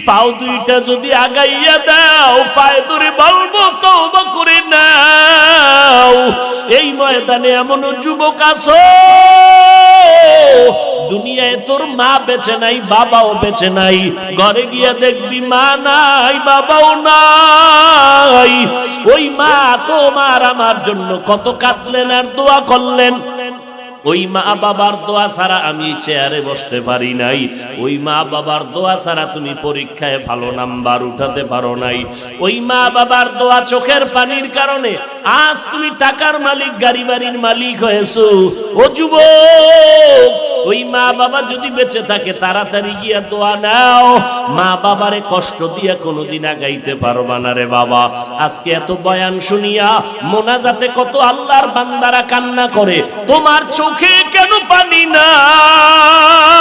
পাও দুইটা যদি আগাইয়া দাও পায়ে ধরে বলবো তওবা করে নাও। এই ময়দানে এমন যুবক আছো দুনিয়ায় তোর মা বেঁচে নাই, বাবাও বেঁচে নাই, ঘরে গিয়া দেখবি মা নাই, বাবাও নাই। ওই মা তোমার আমার জন্য কত কাঁদলেন আর দোয়া করলেন। ওই মা বাবার দোয়া ছাড়া আমি চেয়ারে বসতে পারি নাই। ওই মা বাবার দোয়া ছাড়া তুমি পরীক্ষায় ভালো নাম্বার উঠাতে পারো নাই। ওই মা বাবার দোয়া চোখের পানির কারণে আজ তুমি টাকার মালিক, গাড়ি বাড়ির মালিক হয়েছো। ও যুবক, ওই মা বাবা যদি বেঁচে থাকে তাড়াতাড়ি গিয়া দোয়া নাও। মা বাবারে কষ্ট দিয়া কোনোদিন আগাইতে পারবা না রে বাবা। আজকে এত বয়ান শুনিয়া মোনাজাতে কত আল্লাহর বান্দারা কান্না করে, তোমার চোখে কেন পানি নাই?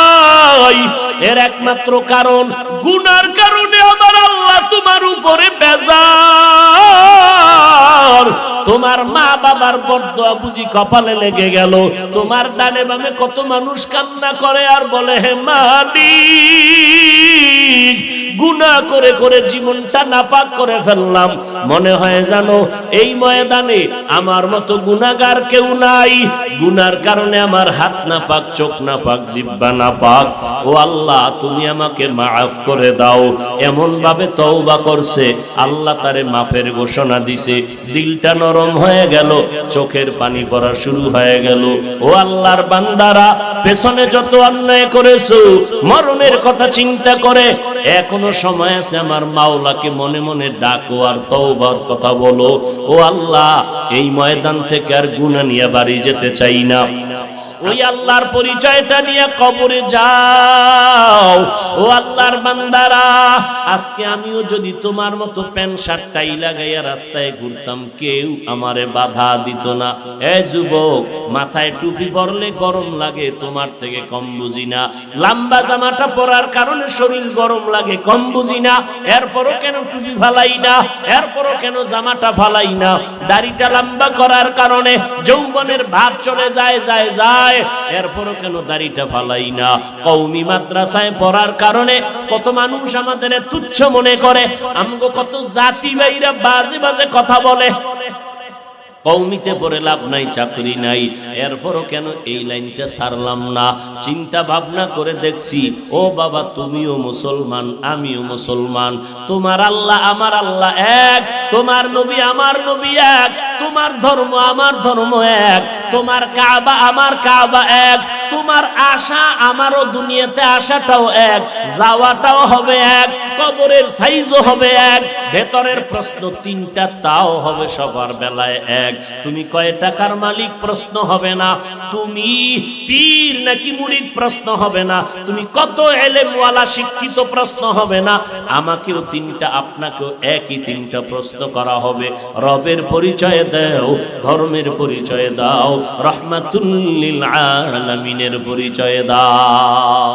এর একমাত্র কারণ গুনার কারণে আমার আল্লাহ তোমার উপরে বেজার। তোমার মা বাবার বরদোয়া বুঝি কপালে লেগে গেল। তোমার ডানে বামে কত মানুষ কান্না করে আর বলে, হে মালিক, গুনাহ করে করে জীবনটা নাপাক করে ফেললাম। মনে হয় জানো এই ময়দানে আমার মতো গুনাহগার কেউ নাই। গুনার কারণে আমার হাত নাপাক, চোখ নাপাক, জিহ্বা নাপাক। ও আল্লাহ, তুমি আমাকে মাফ করে দাও। এমন ভাবে তওবা করছে, আল্লাহ তারে মাফের ঘোষণা দিছে। দিলটা নরম হয়ে গেল, চোখের পানি পড়া শুরু হয়ে গেল। ও আল্লাহর বান্দারা, পেছনে যত অন্যায় করেছো, মরণের কথা চিন্তা করে এখনো সময় আছে, আমার মাওলাকে মনে মনে ডাকো আর তওবার কথা বলো। ও আল্লাহ, এই ময়দান থেকে আর গুনাহ নিয়ে বাড়ি যেতে চাই না। ওই আল্লাহর পরিচয়টা নিয়ে কবরে যাও। ও আল্লাহর বান্দারা, আজকে আমিও যদি তোমার মতো প্যান্ট শার্ট টাই লাগাইয়া রাস্তায় ঘুরতাম, কেউ আমারে বাধা দিত না। এ যুবক, মাথায় টুপি পরলে গরম লাগে, তোমার থেকে কম বুঝি না। লম্বা জামাটা পরার কারণে শরীর গরম লাগে, কম বুঝি না। এরপরও কেন টুপি ফালাই না? এরপরও কেন জামাটা ফালাই না? দাড়িটা লম্বা করার কারণে যৌবনের ভাব চলে যায় যায় যায়, এরপরও কেন দাড়িটা ফালাই না? কওমি মাদ্রাসায় পড়ার কারণে কত মানুষ আমাদের তুচ্ছ মনে করে, আমগো কত জাতি ভাইরা বাজে বাজে কথা বলে। কওমিতে পড়ে লাভ নাই, চাকরি নাই, এরপরও কেন এই লাইনটা ছাড়লাম না? চিন্তা ভাবনা করে দেখছি, ও বাবা, তুমিও মুসলমান, আমিও মুসলমান। তোমার আল্লাহ আমার আল্লাহ এক, তোমার নবী আমার নবী এক, তোমার ধর্ম আমার ধর্ম এক, তোমার কাবা আমার কাবা এক, তোমার আশা আমারও দুনিয়াতে আশাটাও এক, যাওয়াটাও হবে এক, কবরের সাইজও হবে এক, ভেতরের প্রশ্ন তিনটা তাও হবে সবার বেলায় এক। তুমি কয় টাকার মালিক প্রশ্ন হবে না, তুমি পীর নাকি মুরিদ প্রশ্ন হবে না, তুমি কত এলেমওয়ালা শিক্ষিত প্রশ্ন হবে না। আমাকেও তিনটা, আপনাকেও একই তিনটা প্রশ্ন করা হবে। রবের পরিচয় দাও, ধর্মের পরিচয় দাও, রাহমাতুল লিল আলামিনের পরিচয় দাও।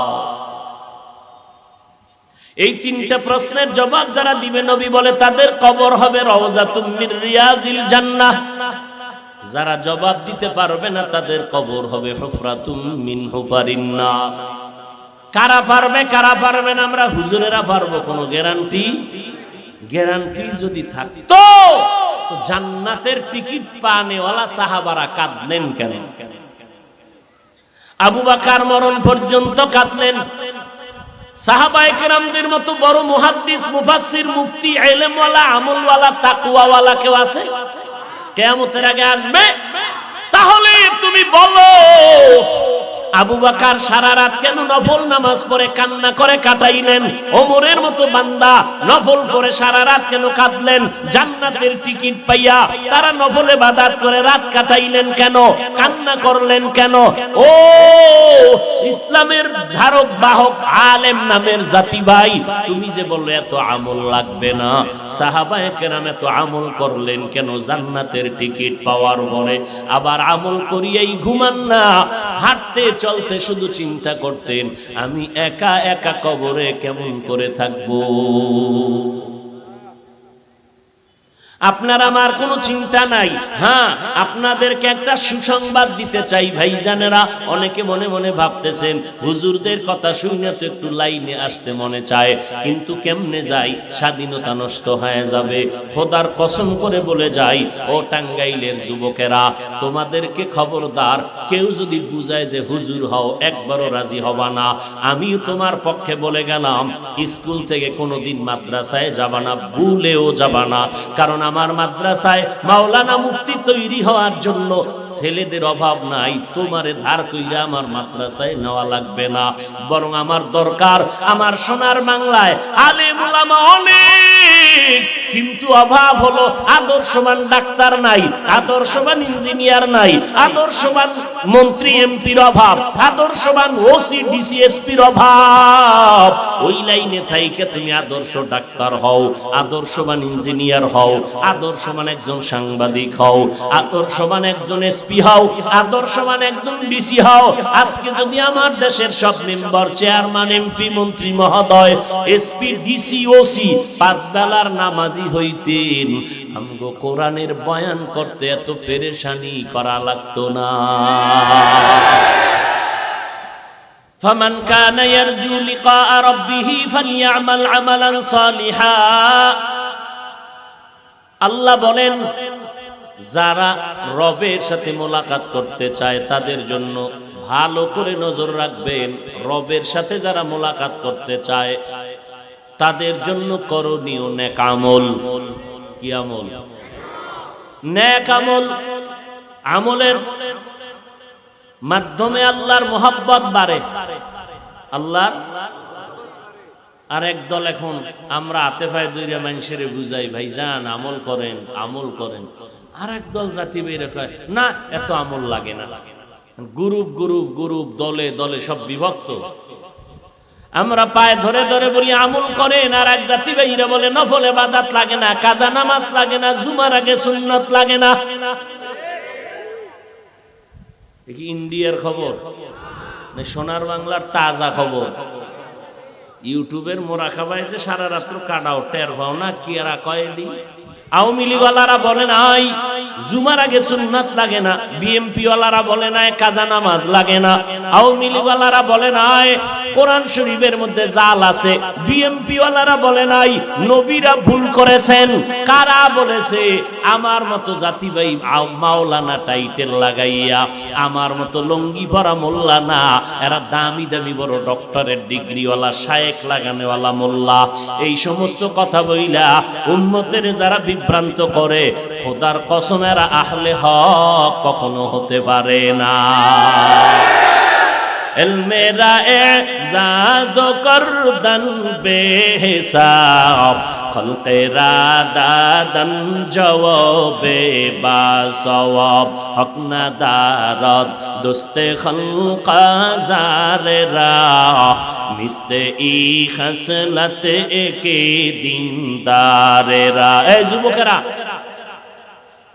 এই তিনটা প্রশ্নের জবাব যারা দিবে, নবী বলে তাদের কবর হবে রওজাতুম মির রিয়াজিল জান্নাহ। যারা জবাব দিতে পারবে না তাদের কবর হবে হুফরাতুম মিন হুফারিন নার। কারা পারবে কারা পারবে না? আমরা হুজুরেরা পারবো। কোনো গ্যারান্টি যদি থাকতো তো জান্নাতের টিকিট পানেওয়ালা সাহাবারা কাঁদলেন কেন? আবু বকর মরণ পর্যন্ত কাঁদলেন। সাহাবায়ে কেরামদের মতো বড় মুহাদ্দিস, মুফাসসির, মুফতি, ইলমওয়ালা, আমলওয়ালা, তাকওয়াওয়ালা কেউ আছে? কিয়ামতের আগে আসবে? তাহলে তুমি বলো, আবু বকর সারা রাত কেন নফল নামাজ পড়ে কান্না করে কাটাইলেন? ওমরের মতো বান্দা নফল পড়ে সারা রাত কেন কাঁদলেন? জান্নাতের টিকিট পাইয়া তারা নফল ইবাদত করে রাত কাটাইলেন কেন? কান্না করলেন কেন? ও ইসলামের ধারক বাহক আলেম নামের জাতি ভাই, তুমি যে বললে এত আমল লাগবে না, সাহাবায়ে কেরাম এত আমল করলেন কেন জান্নাতের টিকিট পাওয়ার পরে? আবার আমল করিয়েই ঘুমান না, হাঁটতে চলতে শুধু চিন্তা করতেন, আমি একা একা কবরে কেমন করে থাকবো। আপনার আমার কোনো চিন্তা নাই। হ্যাঁ, আপনাদেরকে একটা সুসংবাদ দিতে চাই ভাইজানেরা। অনেকে মনে মনে ভাবতেছেন হুজুরদের কথা শুনে তো একটু লাইনে আসতে মনে চায়, কিন্তু কেমনে যাই, স্বাধীনতা নষ্ট হয়ে যাবে। খোদার কসম করে বলে যাই, ও টাঙ্গাইলের যুবকেরা, তোমাদেরকে খবরদার, কেউ যদি বুঝায় যে হুজুর হও, একবারও রাজি হবা না। আমিও তোমার পক্ষে বলে গেলাম, স্কুল থেকে কোনোদিন মাদ্রাসায় যাবা না, ভুলেও যাবা না। কারণ আমার মাদ্রাসায় মাওলানা মুফতি তৈরি হওয়ার জন্য ছেলেদের অভাব নাই। তোমারে ধার কইরা আমার মাদ্রাসায় নেওয়া লাগবে না, বরং আমার দরকার আমার সোনার বাংলায় আলেম উলামা অনেক, কিন্তু অভাব হলো আদর্শবান ডাক্তার নাই, আদর্শবান ইঞ্জিনিয়ার নাই, আদর্শবান মন্ত্রী এমপির অভাব, আদর্শবান ওসি ডিসি এসপির অভাব। ওই লাইনে থাইকে তুমি আদর্শ ডাক্তার হও, আদর্শবান ইঞ্জিনিয়ার হও, আদর্শবান একজন সাংবাদিক হও, আদর্শবান একজন এসপি হও, আদর্শবান একজন ডিসি হও। আজকে যদি আমার দেশের সব মেম্বার, চেয়ারম্যান, এমপি, মন্ত্রী মহোদয়, এসপি, ডিসি, ওসি পাঁচ বেলার নামাজি হইতেন, আমগো কোরআনের বয়ান করতে এত পেরেশানি করা লাগতো না। ফামান কানা ইয়ারজু লিকা রাব্বিহি ফালইআমাল আমালান সালিহা। আল্লাহ বলেন, যারা রবের সাথে মোলাকাত করতে চায় তাদের জন্য ভালো করে নজর রাখবেন। রবের সাথে যারা মোলাকাত করতে চায় তাদের জন্য করণীয় নেক আমল। কি আমল? নেক আমল। আমলের মাধ্যমে আল্লাহর মোহাব্বত বাড়ে। আল্লাহর আর একদল এখন আমরা হাতে পায়ে দইরা মানুষের বুঝাই, ভাইজান আমল করেন, আমল করেন। আর একদল জাতি বের কয়, না এত আমল লাগে না। গ্রুপ গ্রুপ গ্রুপ, দলে দলে সব বিভক্ত। আমরা পায়ে ধরে ধরে বলি আমল করেন, আর এক জাতি ভাইরা বলে নফল ইবাদত লাগে না, কাজা নামাজ লাগে না, জুমার আগে সুন্নাত লাগে না। কি ইন্ডিয়ার খবর না সোনার বাংলার তাজা খবর? ইউটিউবের মোরাকাবায় যে সারা রাত্র কাটাও, টের পাও না কি এরা কয়েলি। আওয়ামী লীগওয়ালারা বলে নাই জুমার আগে সুন্নাত লাগে না, বিএমপি ওয়ালারা বলে নাই কাজা নামাজ লাগে না, আওয়ামী লীগওয়ালারা বলে নাই কোরআন শরীফের মধ্যে জাল আছে, বিএমপি ওয়ালারা বলে নাই নবীরা ভুল করেছেন। কারা বলেছে? আমার মতো জাতি ভাই মাওলানা টাইটেল লাগাইয়া, আমার মতো লঙ্গি পরা মোল্লা না, এরা দামি দামি বড় ডক্টরের ডিগ্রিওয়ালা, শায়েখ লাগানেওয়ালা মোল্লা। এই সমস্ত কথা বইলা উম্মতের যারা বিভ্রান্ত করে, খোদার কসম এরা আহলে হক কখনো হতে পারে না। মেরা এজাজ করদন বেহিসাব, খলকেরা দাদন জওয়াবে বা সওয়াব, হক না দারদ দোস্তে খলকা জারেরা, মিস্তে ই খসলত একে দিনদারেরা। এই যুবকেরা,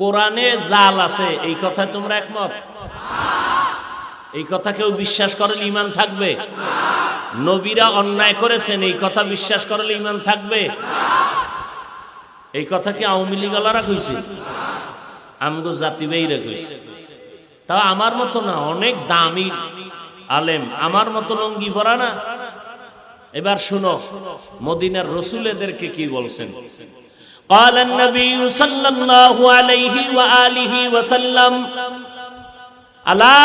কোরআনে জাল আছে, এই কথা তোমরা একমত? এই কথা কেউ বিশ্বাস করলে ঈমান থাকবে? নবীরা অন্যায় করেছেন, এই কথা বিশ্বাস করলে ঈমান থাকবে? এই কথা কি আওয়ামী লীগওয়ালারা কইছে? আমগো জাতি বেইরা কইছে। তা আমার মতো না, অনেক দামি আলেম, আমার মতো লঙ্গি পরা না। এবার শুনো মদিনার রাসূল এদেরকে কি বলছেন। قال النبي صلى الله عليه وآله وسلم আলা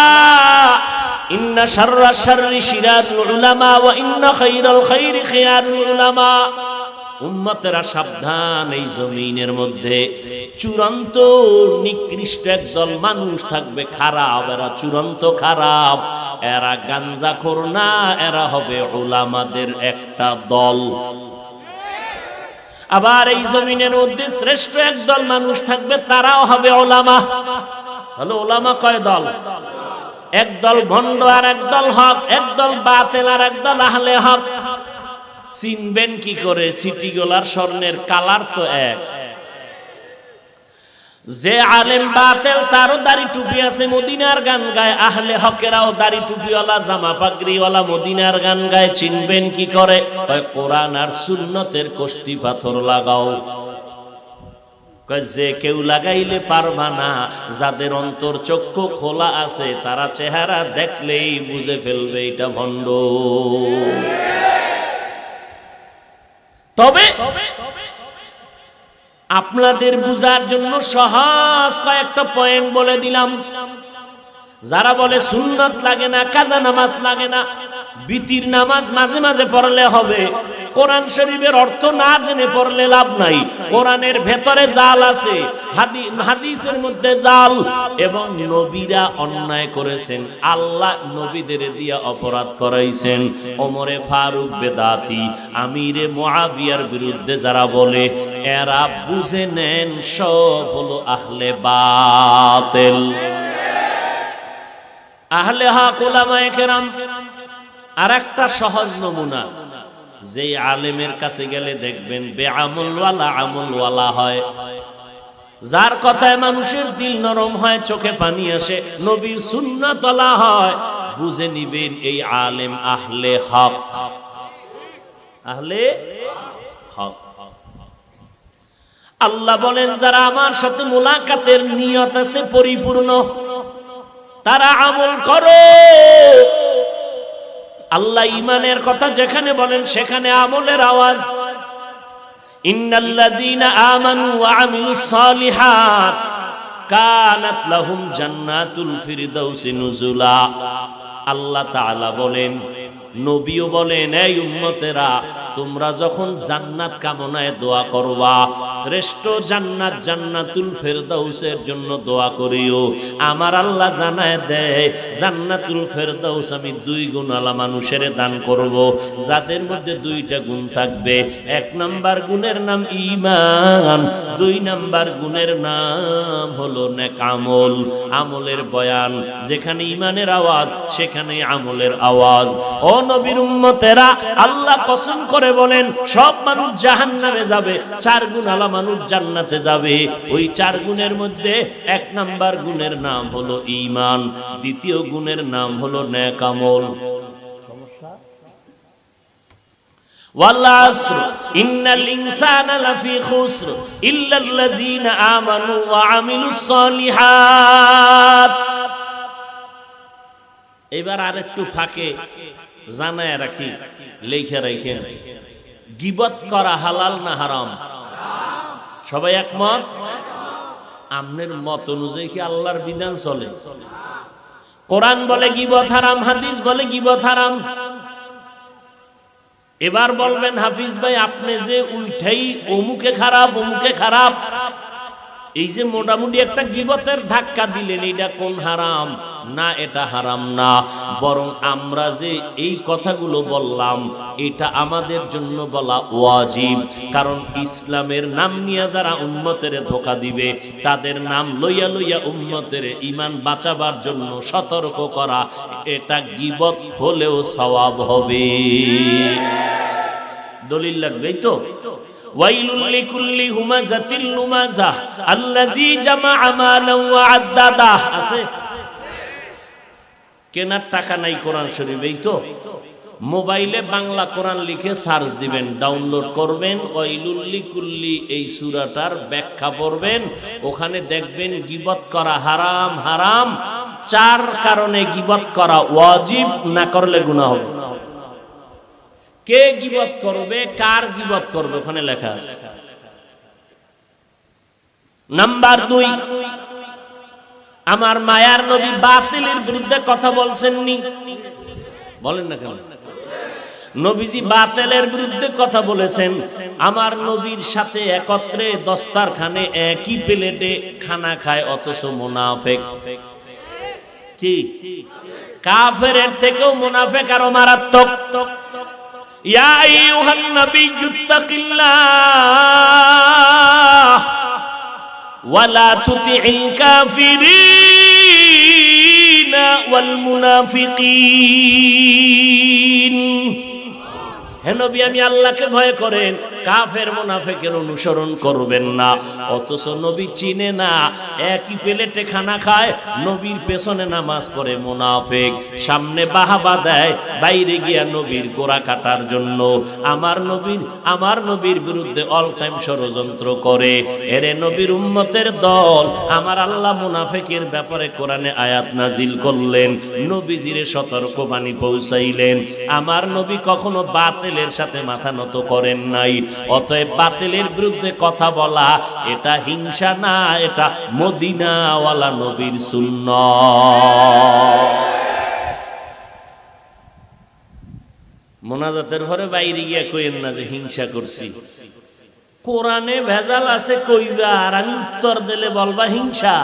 ইন্না শাররা শাররি শিরারুল উলামা ওয়া ইন্না খায়রাল খায়রি খিয়ারুল উলামা। উম্মতেরা সাবধান, এই জমিনের মধ্যে চূড়ান্ত নিকৃষ্ট একদল মানুষ থাকবে, খারাপ, এরা চূড়ান্ত খারাপ, এরা গাঞ্জাখোর না, এরা হবে উলামাদের একটা দল। আবার এই জমিনের মধ্যে শ্রেষ্ঠ একদল মানুষ থাকবে, তারাও হবে উলামা। হলো উলামা কয় দল? একদল ভণ্ড আর একদল হক, একদল বাতিল আর একদল আহলে হক। চিনবেন কি করে? সিটিগুলার স্বর্ণের কালার তো এক। যে আলেম বাতিল তারও দাড়ি টুপি আছে, মদিনার গান গায়, আহলে হকেরাও দাড়ি টুপিওয়ালা, জামা পাগড়িওয়ালা, মদিনার গান গায়। চিনবেন কি করে? কোরআন আর সুন্নতের কষ্টি পাথর লাগাও। যে কেউ লাগাইলে পারবা না, যাদের অন্তর চক্ষু খোলা আছে তারা চেহারা দেখলেই বুঝে ফেলবে এটা ভণ্ড। তবে আপনাদের বুঝার জন্য সহজ কয়েকটা পয়েন্ট বলে দিলাম। যারা বলে সুন্নাত লাগে না, কাজা নামাজ লাগে না, বিতির নামাজ মাঝে মাঝে পড়লে হবে, কোরআন শরীফের অর্থ না জেনে পড়লে লাভ নাই, কোরআনের ভেতরে জাল আছে, হাদিসের মধ্যে জাল, এবং নবীরা অন্যায় করেছেন, আল্লাহ নবীদের দিয়া অপরাধ করাইছেন। ওমরে ফারুক বেদাতি, আমিরে মুআবিয়ার বিরুদ্ধে যারা বলে, এরা বুঝে নেন সব হলো আহলে বাতিল। আহলে হক উলামায়ে কেরাম আর একটা সহজ নমুনা, যে আলেমের কাছে গেলে দেখবেন বেআমলওয়ালা আমলওয়ালা হয়, যার কথায় মানুষের দিল নরম হয়, চোখে পানি আসে, নবীর সুন্নাতওয়ালা হয়, বুঝে নিবেন এই আলেম আহলে হক। আহলে হক। আল্লাহ বলেন যারা আমার সাথে মুলাকাতের নিয়ত আছে পরিপূর্ণ, তারা আমল করো। আল্লাহ ঈমানের কথা যেখানে বলেন সেখানে আমলের আওয়াজ। ইন্নাল্লাযীনা আমানু ওয়া আমিলুস সালিহাত কানাত লাহুম জান্নাতুল ফিরদাউসি নুজুলা। আল্লাহ তাআলা বলেন, নবীও বলেন, এই উম্মতেরা তোমরা যখন জান্নাত কামনায় দোয়া করবা, শ্রেষ্ঠ জান্নাত জান্নাতুল ফেরদাউসের জন্য দোয়া করিও। আমার আল্লাহ জানায় দেয় জান্নাতুল ফেরদাউস আমি 2 গুণওয়ালা মানুষের দান করব, যাদের মধ্যে 2টা গুণ থাকবে। 1 নাম্বার গুণের নাম ঈমান, 2 নাম্বার গুণের নাম হলো নেক আমল। আমলের বয়ান, যেখানে ঈমানের আওয়াজ সেখানে আমলের আওয়াজ। ও নবীর উম্মতেরা, আল্লাহ কসম করে বলেন সব মানুষ জাহান্নামে যাবে, 4 গুণওয়ালা মানুষ জান্নাতে যাবে। ওই 4 গুণের মধ্যে 1 নাম্বার গুণের নাম হলো ঈমান, 2য় গুণের নাম হলো নেক আমল। সমস্যা? ওয়াল আসর ইন্নাল ইনসানা লাফি খুসর ইল্লাল্লাযীনা আমানু ওয়া আমিলুস সালিহাত। এবার আরেকটু ফাঁকে জানায় রাখি, লেখা রাখেন, গীবত করা হালাল না হারাম? সবাই একমত? আমনের মত অনুযায়ী কি আল্লাহর বিধান চলে? কোরআন বলে গীবত হারাম, হাদিস বলে গীবত হারাম। এবার বলবেন হাফিজ ভাই আপনি যে উল্টাই অমুকে খারাপ অমুকে খারাপ, এই যে মোটামুটি একটা গীবতের ধাক্কা দিলেন, এটা কোন হারাম? না, এটা হারাম না, বরং আমরা যে এই কথাগুলো বললাম এটা আমাদের জন্য বলা ওয়াজিব। কারণ ইসলামের নাম নিয়ে যারা উম্মতের ধোঁকা দিবে, তাদের নাম লইয়া লইয়া উম্মতের ঈমান বাঁচাবার জন্য সতর্ক করা, এটা গীবত হলেও সওয়াব হবে। দলিল লাগবেই তো। ওয়াইলুল লিকুল্লি হুমাযাতিল লুমাযাহ আল্লাযী জামাআ মালান ওয়া আদ্দাদা। আছে? কেনার টাকা নাই কোরআন শরীফ, এই তো। মোবাইলে বাংলা কোরআন লিখে সার্চ দিবেন, ডাউনলোড করবেন, ওয়াইলুল লিকুল্লি এই সূরাটার ব্যাখ্যা পড়বেন, ওখানে দেখবেন গীবত করা হারাম। হারাম 4 কারণে গীবত করা ওয়াজিব, না করলে গুনাহ হবে। কে গীবত করবে, কার গীবত করবে, ওখানে লেখা আছে। নাম্বার 2, আমার মায়ার নবী বাতিলের বিরুদ্ধে কথা বলছেননি? বলেন না কেন? নবীজি বাতিলের বিরুদ্ধে কথা বলেছেন। আমার নবীর সাথে একত্রে দস্তারখানে একই প্লেটে খানা খায়, অথচ মুনাফিক। কি? কাফেরের থেকেও মুনাফিক আরো মারাত্মক। ইয়া আইয়ুহান নাবিয়্যুত্তাকিল্লাহ ওয়ালা তুতি'ল কাফিরিনা ওয়াল মুনাফিকিন। হে নবী আমি আল্লাহকে ভয় করেন, কাফের মুনাফিকের অনুসরণ করবেন না। অথচ নবী চিনে না, একই প্লেটে খানা খায়, নবীর পেছনে নামাজ পড়ে মুনাফিক, সামনে বাহাবা দেয়, বাইরে গিয়া নবীর গোড়া কাটার জন্য আমার নবীর বিরুদ্ধে অল টাইম ষড়যন্ত্র করে। এরে নবীর উম্মতের দল, আমার আল্লাহ মুনাফিকের ব্যাপারে কোরআনে আয়াত নাজিল করলেন, নবীজিরে সতর্কবাণী পৌঁছাইলেন। আমার নবী কখনো বাতিলের সাথে মাথা নত করেন নাই। অতএব বাতিলের বিরুদ্ধে কথা বলা এটা হিংসা না, এটা মদিনাওয়ালা নবীর সুন্নাত। মোনাজাতের ঘরে বাইরে গিয়া কইেন না যে হিংসা করছি। কোরআনে ভেজাল আছে কইবা, আর আমি উত্তর দিলে বলবা হিংসা।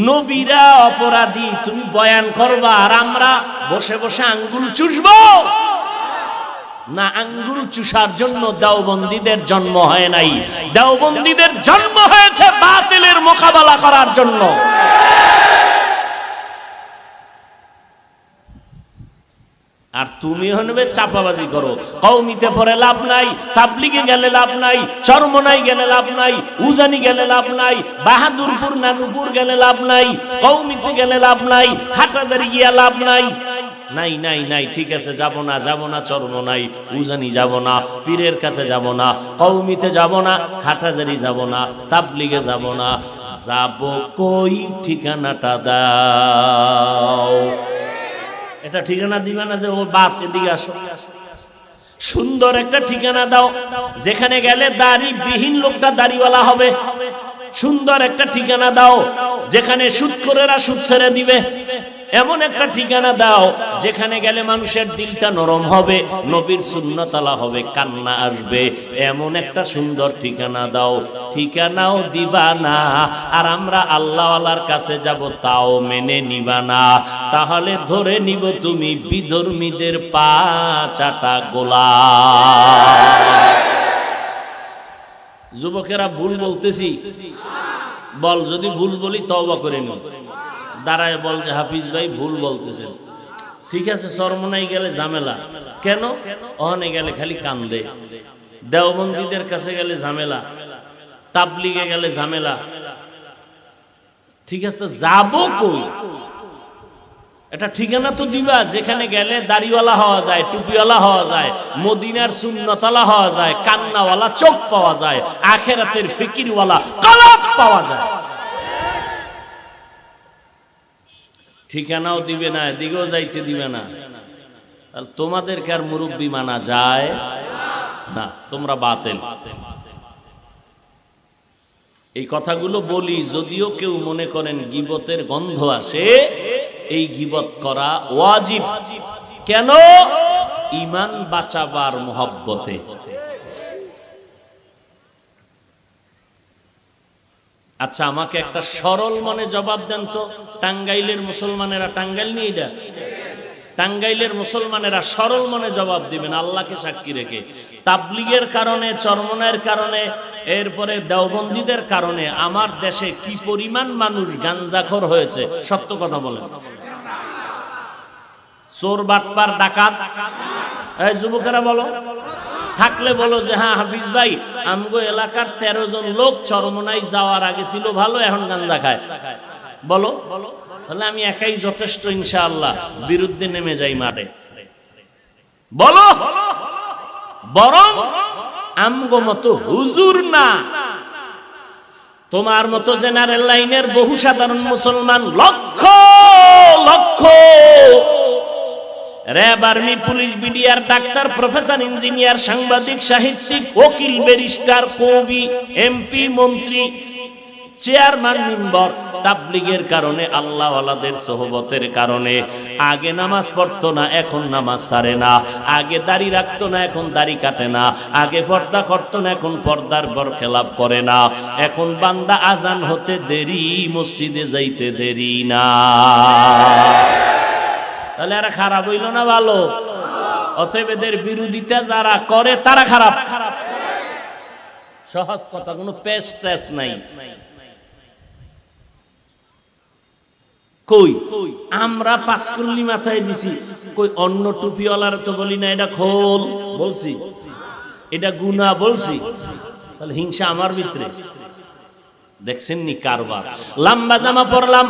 নবীরা অপরাধী, তুমি বয়ান করবা, আর আমরা বসে বসে আঙ্গুল চুষবো না। আঙ্গুল চুষার জন্য দেওবন্দীদের জন্ম হয় নাই, দেওবন্দীদের জন্ম হয়েছে বাতিলের মোকাবেলা করার জন্য। আর তুমি হনবে চাপাবাজি করো, কওমিতে পড়ে লাভ নাই, তাবলিগে গেলে লাভ নাই, চরমনাই গেলে লাভ নাই, উজানি গেলে লাভ নাই, বাহাদুরপুর নানুপুর গেলে লাভ নাই, কওমিতে গেলে লাভ নাই, হাটাজারি গিয়া লাভ নাই। নাই নাই নাই, ঠিক আছে, যাব না চরমনাই, উজানি যাব না, পীরের কাছে যাব না, কওমিতে যাব না, হাটাজারি যাব না, তাবলিগে যাব না, যাব কই? ঠিকানাটা দাও। এটা ঠিকানা দিবা না যে ও বাপ এদিকে আসো, সুন্দর একটা ঠিকানা দাও যেখানে গেলে দাড়ি বিহীন লোকটা দাড়িওয়ালা হবে। সুন্দর একটা ঠিকানা দাও যেখানে সুদখোরেরা সুদ ছেড়ে দিবে। এমন একটা ঠিকানা দাও যেখানে গেলে মানুষের দিলটা নরম হবে, নবীর সুন্নাত আলা হবে, কান্না আসবে। এমন একটা সুন্দর ঠিকানা দাও। ঠিকানাও দিবা না, আর আমরা আল্লাহওয়ালার কাছে যাব তাও মেনে নিবা না। তাহলে ধরে নিব তুমি বিধর্মীদের পা চাটা গোলাম। যুবকেরা ভুল বলতেছি, বল যদি ভুল বলি তওবা করে নিও। দাঁড়ায় বল যে হাফিজ ভাই ভুল বলতেছেন। ঠিক আছে, চরমনাই গেলে ঝামেলা কেন? ওখানে গেলে খালি কান্দে। দেওবন্দীদের কাছে গেলে ঝামেলা, তাবলিগে গেলে ঝামেলা। ঠিক আছে, তো যাবো কই? এটা ঠিকানা তো দিবা যেখানে গেলে দাড়িওয়ালা হওয়া যায়, টুপিওয়ালা হওয়া যায়, মদিনার সুন্নতওয়ালা হওয়া যায়, কান্নাওয়ালা চোখ পাওয়া যায়, আখেরাতের ফিকিরওয়ালা কলব পাওয়া যায়। ঠিকানাও দিবে না, এদিকেও যাইতে দিবে না। তাহলে তোমাদেরকে আর মুরব্বী মানা যায় না, তোমরা বাতিল। এই কথাগুলো বলি যদিও কেউ মনে করেন গীবতের গন্ধ আসে। এই গীবত করা ওয়াজিব। কেন? ঈমান বাঁচাবার মহব্বতে। আচ্ছা, আমাকে একটা সরল মনে জবাব দেন তো, টাঙ্গাইলের মুসলমানেরা, টাঙ্গাইল নিয়ে এটা, টাঙ্গাইলের মুসলমানেরা সরল মনে জবাব দিবেন আল্লাহকে সাক্ষী রেখে। তাবলিগের কারণে, চরমনায়ের কারণে, এরপরে দেওবন্দীদের কারণে আমার দেশে কি পরিমাণ মানুষ গাঞ্জাখোর হয়েছে, সত্য কথা বলেন। চোর, বাটপার, ডাকাত, এই যুবকেরা বলো, থাকলে বলো যে হ্যাঁ হাফিজ ভাই আমগো এলাকার 13 জন লোক চরমনাই যাওয়ার আগে ছিল ভালো, এখন গাঞ্জা খায়। বলো, তাহলে আমি একাই যথেষ্ট ইনশাআল্লাহ বিরুদ্ধে নেমে যাই মাঠে। বলো, বরং আমগো মতো হুজুর না, তোমার মতো জেনারেল লাইনের বহু সাধারণ মুসলমান lakh lakh RAB, army, police, BDR, doctor, professor, engineer, সাংবাদিক, সাহিত্যিক, ওকিল, ব্যারিস্টার, কবি, এমপি, মন্ত্রী, চেয়ারম্যান, মেম্বার তাবলিগের কারণে, আল্লাহওয়ালাদের সোহবতের কারণে আগে নামাজ পড়তো না, এখন নামাজ ছাড়ে না। আগে দাড়ি রাখতো না, এখন দাড়ি কাটে না। আগে পর্দা করতো না, এখন পর্দার বরখেলাপ করে না। এখন বান্দা আজান হতে দেরি, মসজিদে যাইতে দেরি না। তাহলে এরা খারাপ হইল না ভালো? অতএব এদের বিরোধিতা যারা করে তারা খারাপ। সহজ কথা, কোনো পেশ টেস নাই। কই আমরা পাঁচকুল্লি মাথায় দিছি, কই অন্য টুপিওয়ালার তো বলি না এটা খোল বলছি, এটা গুনাহ বলছি, তাহলে হিংসা আমার ভিতরে। দেখছেন নি কারবার। লম্বা জামা পরলাম,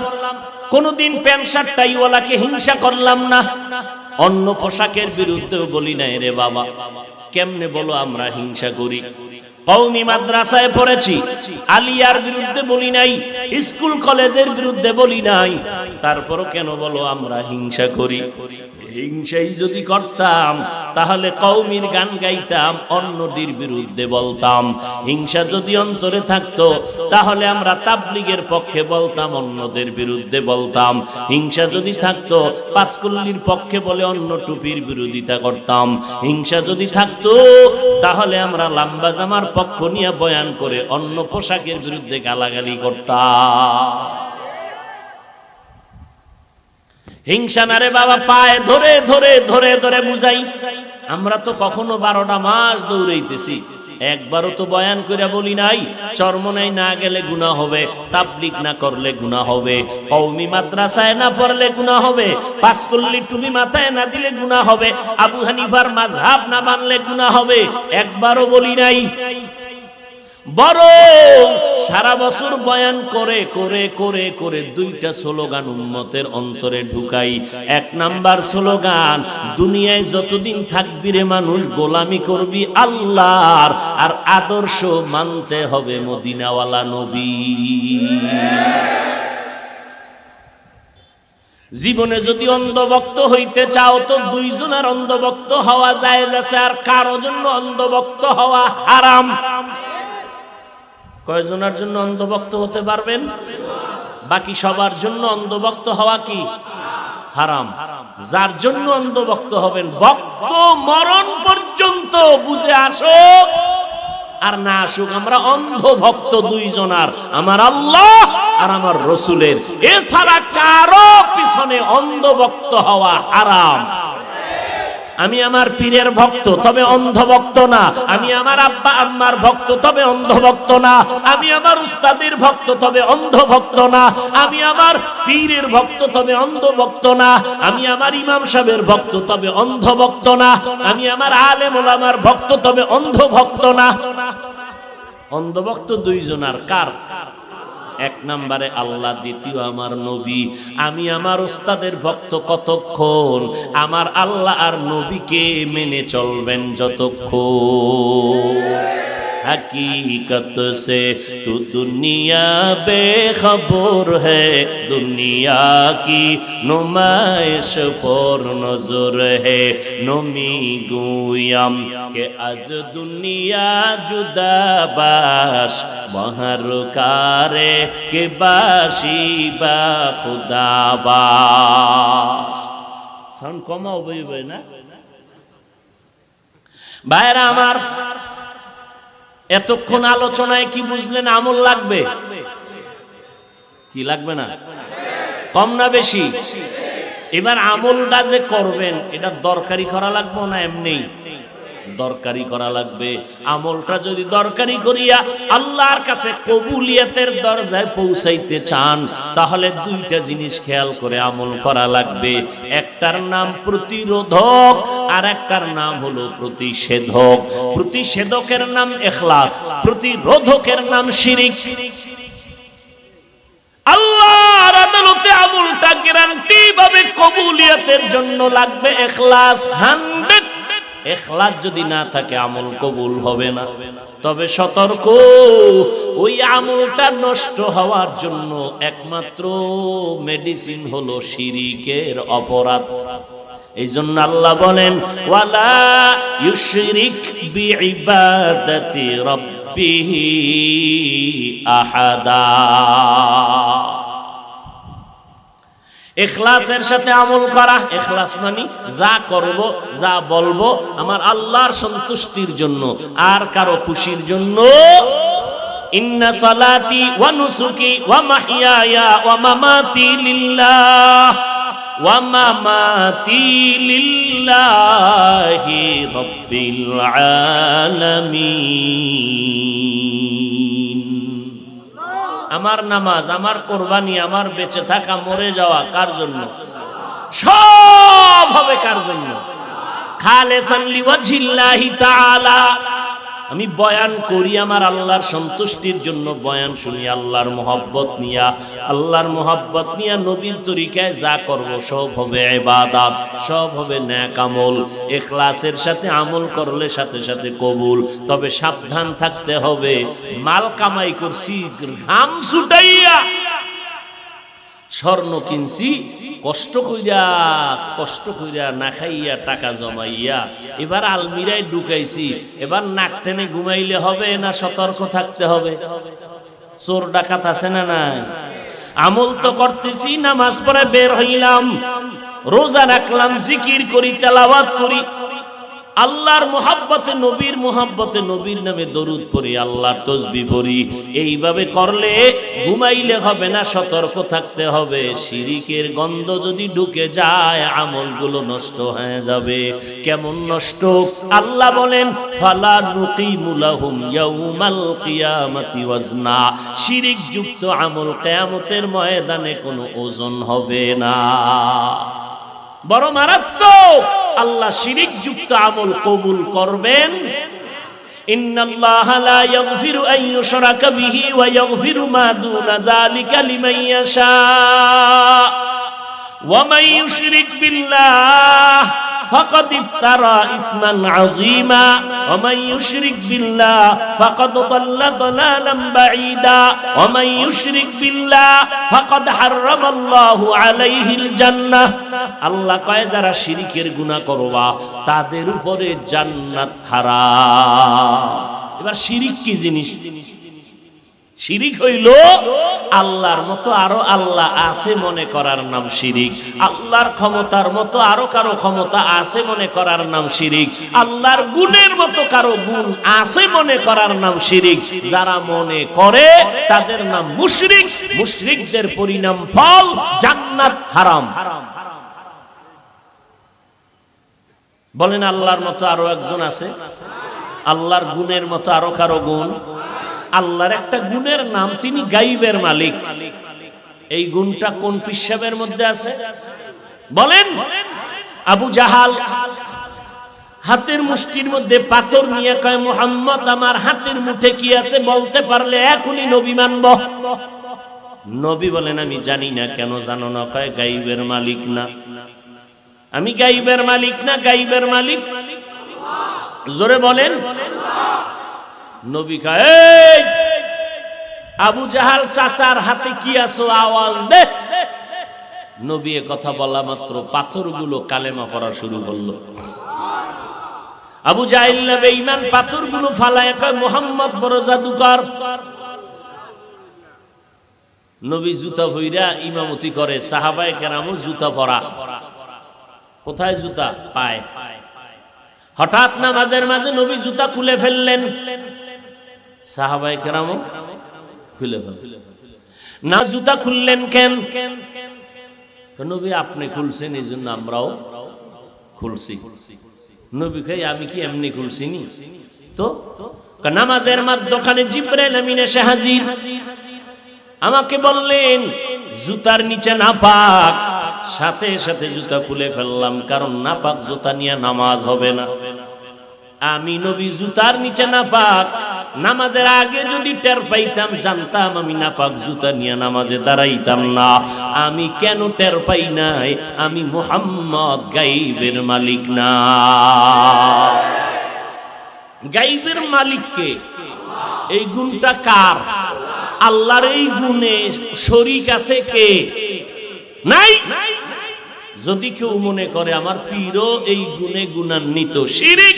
কোনদিন প্যান্ট শার্ট টাইওয়ালাকে হিংসা করলাম না, অন্য পোশাকের বিরুদ্ধেও বলি নাই রে বাবা। কেমনে বলো আমরা হিংসা করি? কওমি মাদ্রাসায় পড়েছি, আলিয়ার বিরুদ্ধে বলি নাই, স্কুল কলেজের বিরুদ্ধে বলি নাই, তারপরও কেন বলো আমরা হিংসা করি? হিংসাই যদি করতাম তাহলে কওমির গান গাইতাম, অন্যদের বিরুদ্ধে বলতাম। হিংসা যদি অন্তরে থাকতো তাহলে আমরা তাবলীগের পক্ষে বলতাম, অন্যদের বিরুদ্ধে বলতাম। হিংসা যদি থাকতো পাঁচকুল্লির পক্ষে বলে অন্য টুপির বিরোধিতা করতাম। হিংসা যদি থাকতো তাহলে আমরা লম্বা জামার পক্ষ নিয়ে বয়ান করে অন্য পোশাকের বিরুদ্ধে গালাগালি করতাম। হিংসা না রে বাবা, পায়ে ধরে ধরে ধরে ধরে বুঝাই। আমরা তো কখনো 12টা মাস দৌড়াইতেছি, একবারও তো বয়ান করে বলি নাই চরমনাই না গেলে গুনাহ হবে, তাবলীগ না করলে গুনাহ হবে, কওমি মাদ্রাসায় না পড়লে গুনাহ হবে, পাঁচকুল্লি টুপি মাথায় না দিলে গুনাহ হবে, আবু হানিফার মাযহাব না মানলে গুনাহ হবে, একবারও বলি নাই। বরং সারা বছর বয়ান করে করে করে করে 2টা স্লোগান উম্মতের অন্তরে ঢুকাই। 1 নাম্বার স্লোগান, দুনিয়ায় যতদিন থাকবি রে মানুষ গোলামি করবি আল্লাহর, আর আদর্শ মানতে হবে মদিনাওয়ালা নবী। জীবনে যদি অন্ধভক্ত হইতে চাও তো 2 জনের অন্ধভক্ত হওয়া জায়েজ আছে, আর কারো জন্য অন্ধভক্ত হওয়া হারাম। কয়জনের জন্য অন্ধভক্ত হতে পারবেন? বাকি সবার জন্য অন্ধভক্ত হওয়া কি হারাম। যার জন্য অন্ধভক্ত হবেন, ভক্ত মরণ পর্যন্ত বুঝে আসুক আর না আসুক, আমরা অন্ধভক্ত 2 জনার, আমার আল্লাহ আর আমার রসুলের। এছাড়া কারো পিছনে অন্ধভক্ত হওয়া হারাম। আমি আমার পীরের ভক্ত তবে অন্ধভক্ত না, আমি আমার আব্বা আম্মার ভক্ত তবে অন্ধভক্ত না, আমি আমার উস্তাদের ভক্ত তবে অন্ধভক্ত না, আমি আমার পীরের ভক্ত তবে অন্ধভক্ত না, আমি আমার ইমাম সাহেবের ভক্ত তবে অন্ধভক্ত না, আমি আমার আলেম ওলামার ভক্ত তবে অন্ধভক্ত না। অন্ধভক্ত 2 জনার, কার? 1 নম্বরে আল্লাহ, দ্বিতীয় আমার নবী। আমি আমার ওস্তাদের ভক্ত কতক্ষণ? আমার আল্লাহ আর নবীকে মেনে চলবেন যতক্ষণ। हकीकत से तू दुनिया बेखबर है, दुनिया की नुमाइश पर नजर है। नमी गुयाम के आज दुनिया जुदा बाश, बाहर कारे के बाशी बा खुदा बाश। साउंड कमाओ भाई ना भाईरा আমার। এতক্ষণ আলোচনায় কি বুঝলেন? আমল লাগবে কি লাগবে না? কম না বেশি? এবার আমলটা যে করবেন এটা দরকারি করা লাগবে না এমনি দরকারি করা লাগবে। আমলটা যদি দরকারি করিয়া আল্লাহর কাছে কবুলিয়তের দরজায় পৌঁছাইতে চান তাহলে 2টা জিনিস খেয়াল করে আমল করা লাগবে। একটার নাম প্রতিরোধক আর একটার নাম হলো প্রতিষেধক। প্রতিষেধকের নাম ইখলাস, প্রতিরোধকের নাম শিরিক। আল্লাহর আদালতে আমলটা গ্যারান্টি ভাবে কবুলিয়তের জন্য লাগবে ইখলাস 100। ইখলাস যদি না থাকে আমল কবুল হবে না। তবে সতর্ক, ওই আমলটা নষ্ট হওয়ার জন্য একমাত্র মেডিসিন হলো শিরিকের অপরাধ। এই জন্য আল্লাহ বলেন, ওয়ালা ইউশরিক বিইবাদাতি রাব্বিহি আহাদা। ইখলাসের সাথে আমল করা। ইখলাস মানে যা করব যা বলবো আমার আল্লাহর সন্তুষ্টির জন্য আর কারো খুশির জন্য। ইন্না সালাতি ওয়া নুসুকি ওয়া মাহইয়ায়া ওয়া মামাতি লিল্লাহ ওয়া মামাতি লিল্লাহি রাব্বিল আলামিন। আমার নামাজ, আমার কোরবানি, আমার বেঁচে থাকা, মরে যাওয়া কার জন্য? সব হবে কার জন্য? খালেসান লিওয়াজহিল্লাহি তাআলা। আমি বয়ান করি আমার আল্লাহর সন্তুষ্টির জন্য বয়ান শুনি, আল্লাহর মহব্বত নিয়া, আল্লাহর মহব্বত নিয়া নবীর তরিকায় যা করব সব হবে ইবাদত, সব হবে নেক আমল। ইখলাসের সাথে আমল করলে সাথে সাথে কবুল। তবে সাবধান থাকতে হবে, মাল কামাই করছি ঘাম ছুটাইয়া, স্বর্ণ কিনছি কষ্ট কইরা না খাইয়া টাকা জমাইয়া, এবার আলমিরায় ঢুকাইছি, এবার নাক টেনে ঘুমাইলে হবে না সতর্ক থাকতে হবে? চোর ডাকাত আছে না নাই? আমল তো করতেছি, নামাজ পড়ে বের হইলাম, রোজা রাখলাম, জিকির করি, তেলাওয়াত করি, আল্লাহর মোহাব্বতে নবীর মোহাব্বতে নবীর নামে দরুদ পড়ি, আল্লাহর তাসবিহ পড়ি। এইভাবে করলে ঘুমাইলে হবে না, সতর্ক থাকতে হবে। শিরিকের গন্ধ যদি ঢুকে যায় আমলগুলো নষ্ট হয়ে যাবে। কেমন নষ্ট? আল্লাহ বলেন ফালা নুকিমু লাহুম ইয়াউমাল কিয়ামাতি ওয়াজনা। শিরিক যুক্ত আমল কিয়ামতের ময়দানে কোনো ওজন হবে না। বড় মারাত্মক। আল্লাহ শিরিক যুক্ত আমল কবুল করবেন। ইন্নাল্লাহা লা ইয়াগফিরু আন ইউশরাকা বিহি ওয়া ইয়াগফিরু মা দুনা যালিকা লিমান ইয়াশা ওয়া মান ইউশরিক বিল্লাহ ফাকাদ ইফতারা ইসমান আযীমা ওয়া মান ইউশরিক বিল্লাহ ফাকাদ দাল্লা দালালান বাঈদা ওয়া মান ইউশরিক বিল্লাহ ফাকাদ হারামাল্লাহু আলাইহিল জান্নাহ। আল্লাহ কয় যারা শিরিকের গুনাহ করবা তাদের উপরে জান্নাত হারাম। এবার শিরিক কি জিনিস? শিরিক হইল আল্লাহর মতো আরো আল্লাহ আছে মনে করার নাম শিরিক। আল্লাহর ক্ষমতার মতো আরো কারো ক্ষমতা আছে মনে করার নাম শিরিক। আল্লাহর গুণের মতো কারো গুণ আছে মনে করার নাম শিরিক। যারা মনে করে তাদের নাম মুশরিক। মুশরিকদের পরিণাম ফল জান্নাত হারাম। বলেন আল্লাহর মতো আরো একজন আছে? আল্লাহর গুণের মতো আরো কারো গুণ? আল্লাহর একটা গুণের নাম, তিনি গাইবের মালিক। এই গুণটা কোন পিশাবের মধ্যে আছে বলেন? আবু জাহাল হাতের মুষ্টির মধ্যে পাথর নিয়ে কয় মুহাম্মদ আমার হাতের মুঠে কি আছে বলতে পারলে এখনই নবী মানব। নবী বলেন আমি জানি না। কেন জানো না? কয় গাইবের মালিক না। আমি গাইবের মালিক না। গাইবের মালিক জোরে বলেন। নবী কয় এই আবু জাহাল চাচার হাতে কি আছো আওয়াজ দে। নবী এ কথা বলা মাত্র পাথরগুলো কালেমা পড়া শুরু করলো। আবু জাহেল না বেঈমান পাথরগুলো ফালায় কয় মুহাম্মদ বড় জাদুকর। নবী জুতা পইরা ইমামতি করে, সাহাবায়ে কেরামও জুতা পরা। কোথায় জুতা? পায়। হঠাৎ নামাজের মাঝে নবী জুতা খুলে ফেললেন, সাহাবায়ে কেরামও খুলে ফেললেন। না জুতা খুললেন কেন? নবী আপনি খুলছেন এই জন্য আমরাও খুলছি। নবী কই আমি কি এমনি খুলছি নি? তো নামাজের মধ্যখানে জিবরাইল আমিন এসে হাজির। আমাকে বললেন জুতার নিচে নাপাক। সাথে সাথে জুতা খুলে ফেললাম, কারণ নাপাক জুতা নিয়ে নামাজ হবে না। আমি নবী জুতার নিচে নাপাক, নামাজের আগে যদি টের পাইতাম জানতাম আমি নাপাক জুতা নিয়ে নামাজে দাঁড়াইতাম না। আমি কেন টের পাই নাই? আমি মুহাম্মদ গাইবের মালিক না। গাইবের মালিককে এই গুণটা কার? আল্লাহর এই গুণে শরীক আছে কে? নাই। যদি কেউ মনে করে আমার পীরও এই গুণে গুণান্বিত, শিরিক।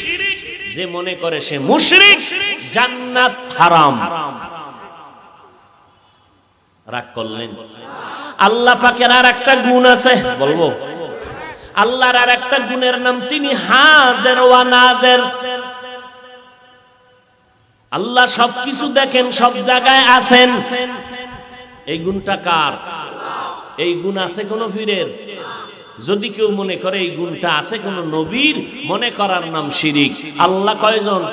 যে মনে করে সে মুশরিক, জান্নাত হারাম। রাগ করলেন? আল্লাহ পাকের আর একটা গুণ আছে, বলবো? আল্লাহর আর একটা গুণের নাম তিনি হাজির ওয়া নাজির। আল্লাহ সবকিছু দেখেন, সব জায়গায় আছেন। এই গুণটা কার? এই গুণ আছে কোন পীরের? যদি কেউ মনে করে এই গুণটা আছে কোন নবীর, মনে করার নাম শিরিক। আল্লাহ কয়জন?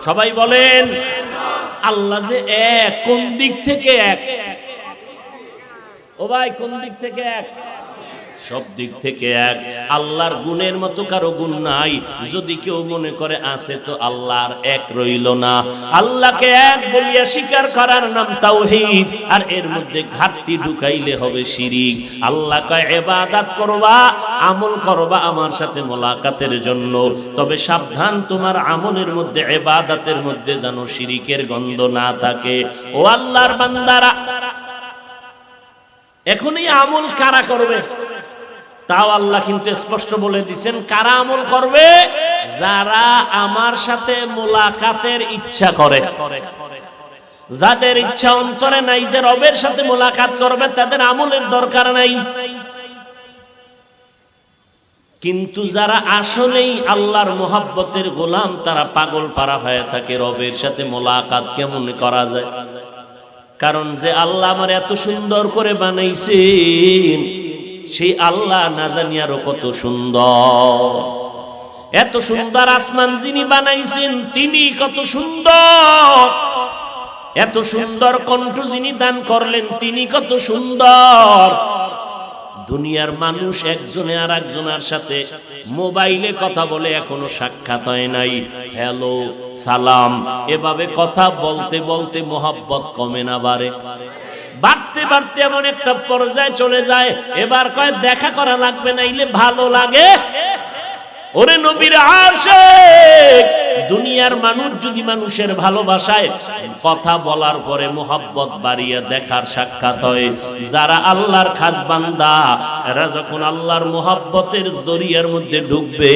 সবাই বলেন আল্লাহ যে এক, কোন দিক থেকে এক? ও ভাই, কোন দিক থেকে এক? সব দিক থেকে এক। আল্লাহর গুণের মতো কারো গুণ নাই। যদি কেউ মনে করে আছে, তো আল্লাহর এক রইল না। আল্লাহকে এক বলিয়া স্বীকার করার নাম তাওহীদ, আর এর মধ্যে ঘাটতি ঢুকাইলে হবে শিরিক। আল্লাহকে ইবাদত করবা, আমল করবা আমার সাথে মোলাকাতের জন্য, তবে সাবধান, তোমার আমলের মধ্যে, ইবাদতের মধ্যে যেন শিরিকের গন্ধ না থাকে। ও আল্লাহর বান্দারা, এখন এই আমল কারা করবে? তাও আল্লাহ কিন্তু স্পষ্ট বলে দিচ্ছেন কারা আমল করবে। যারা আমার সাথে মোলাকাতের ইচ্ছা করে, যাদের ইচ্ছা অন্তরে নাই যে রবের সাথে মোলাকাত করবে, তাদের আমলের দরকার নাই। কিন্তু যারা আসলেই আল্লাহর মোহাব্বতের গোলাম, তারা পাগল পারা হয়ে থাকে রবের সাথে মোলাকাত কেমন করা যায়। কারণ যে আল্লাহ আমার এত সুন্দর করে বানাইছেন, সেই আল্লাহ না জানি আরো কত সুন্দর। এত সুন্দর আসমান যিনি বানাইছেন, তিনি কত সুন্দর। এত সুন্দর কণ্ঠ যিনি দান করলেন, তিনি কত সুন্দর। দুনিয়ার মানুষ একজনে আর একজনের সাথে মোবাইলে কথা বলে, এখনো সাক্ষাৎ হয় নাই। হ্যালো, সালাম, এভাবে কথা বলতে বলতে মোহাব্বত কমে না বাড়ে? বাড়তে বাড়তে এমন একটা পর্যায়ে চলে যায়, এবার কয় দেখা করা লাগবে, নাইলে ভালো লাগে। ওরে নবীর আশিক, দুনিয়ার মানুষ যদি মানুষের ভালোবাসায় কথা বলার পরে মোহাব্বত বাড়িয়ে দেখার সাক্ষাৎ হয়, যারা আল্লাহর খাস বান্দা, এরা যখন আল্লাহর মোহাব্বতের দরিয়ার মধ্যে ঢুকবে,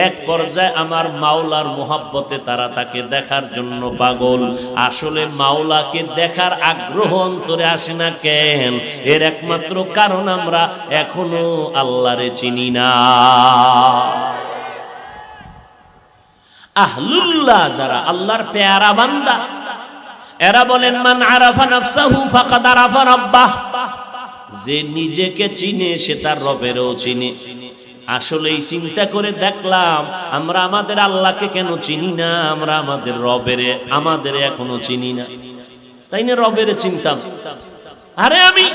এক পর্যায়ে আমার মাওলার মোহাব্বতে তারা তাকে দেখার জন্য পাগল। আসলে মাওলাকে দেখার আগ্রহ অন্তরে আসে না কেন? এর একমাত্র কারণ আমরা এখনো আল্লাহরে চিনি না। আহলুল্লাহ, যারা আল্লাহর পেয়ারা বান্দা, এরা বলেন মান আরাফা নাফসাহু ফাকাদ আরাফা রাব্বাহ। যে নিজেকে চিনে সে তার রবেরও চিনে। আসলেই চিন্তা করে দেখলাম, আমরা আমাদের আল্লাহকে কেন চিনি না? আমরা আমাদের রবেরে এখনো চিনি না, তাই না? রবেরে চিনতাম, আরে আমি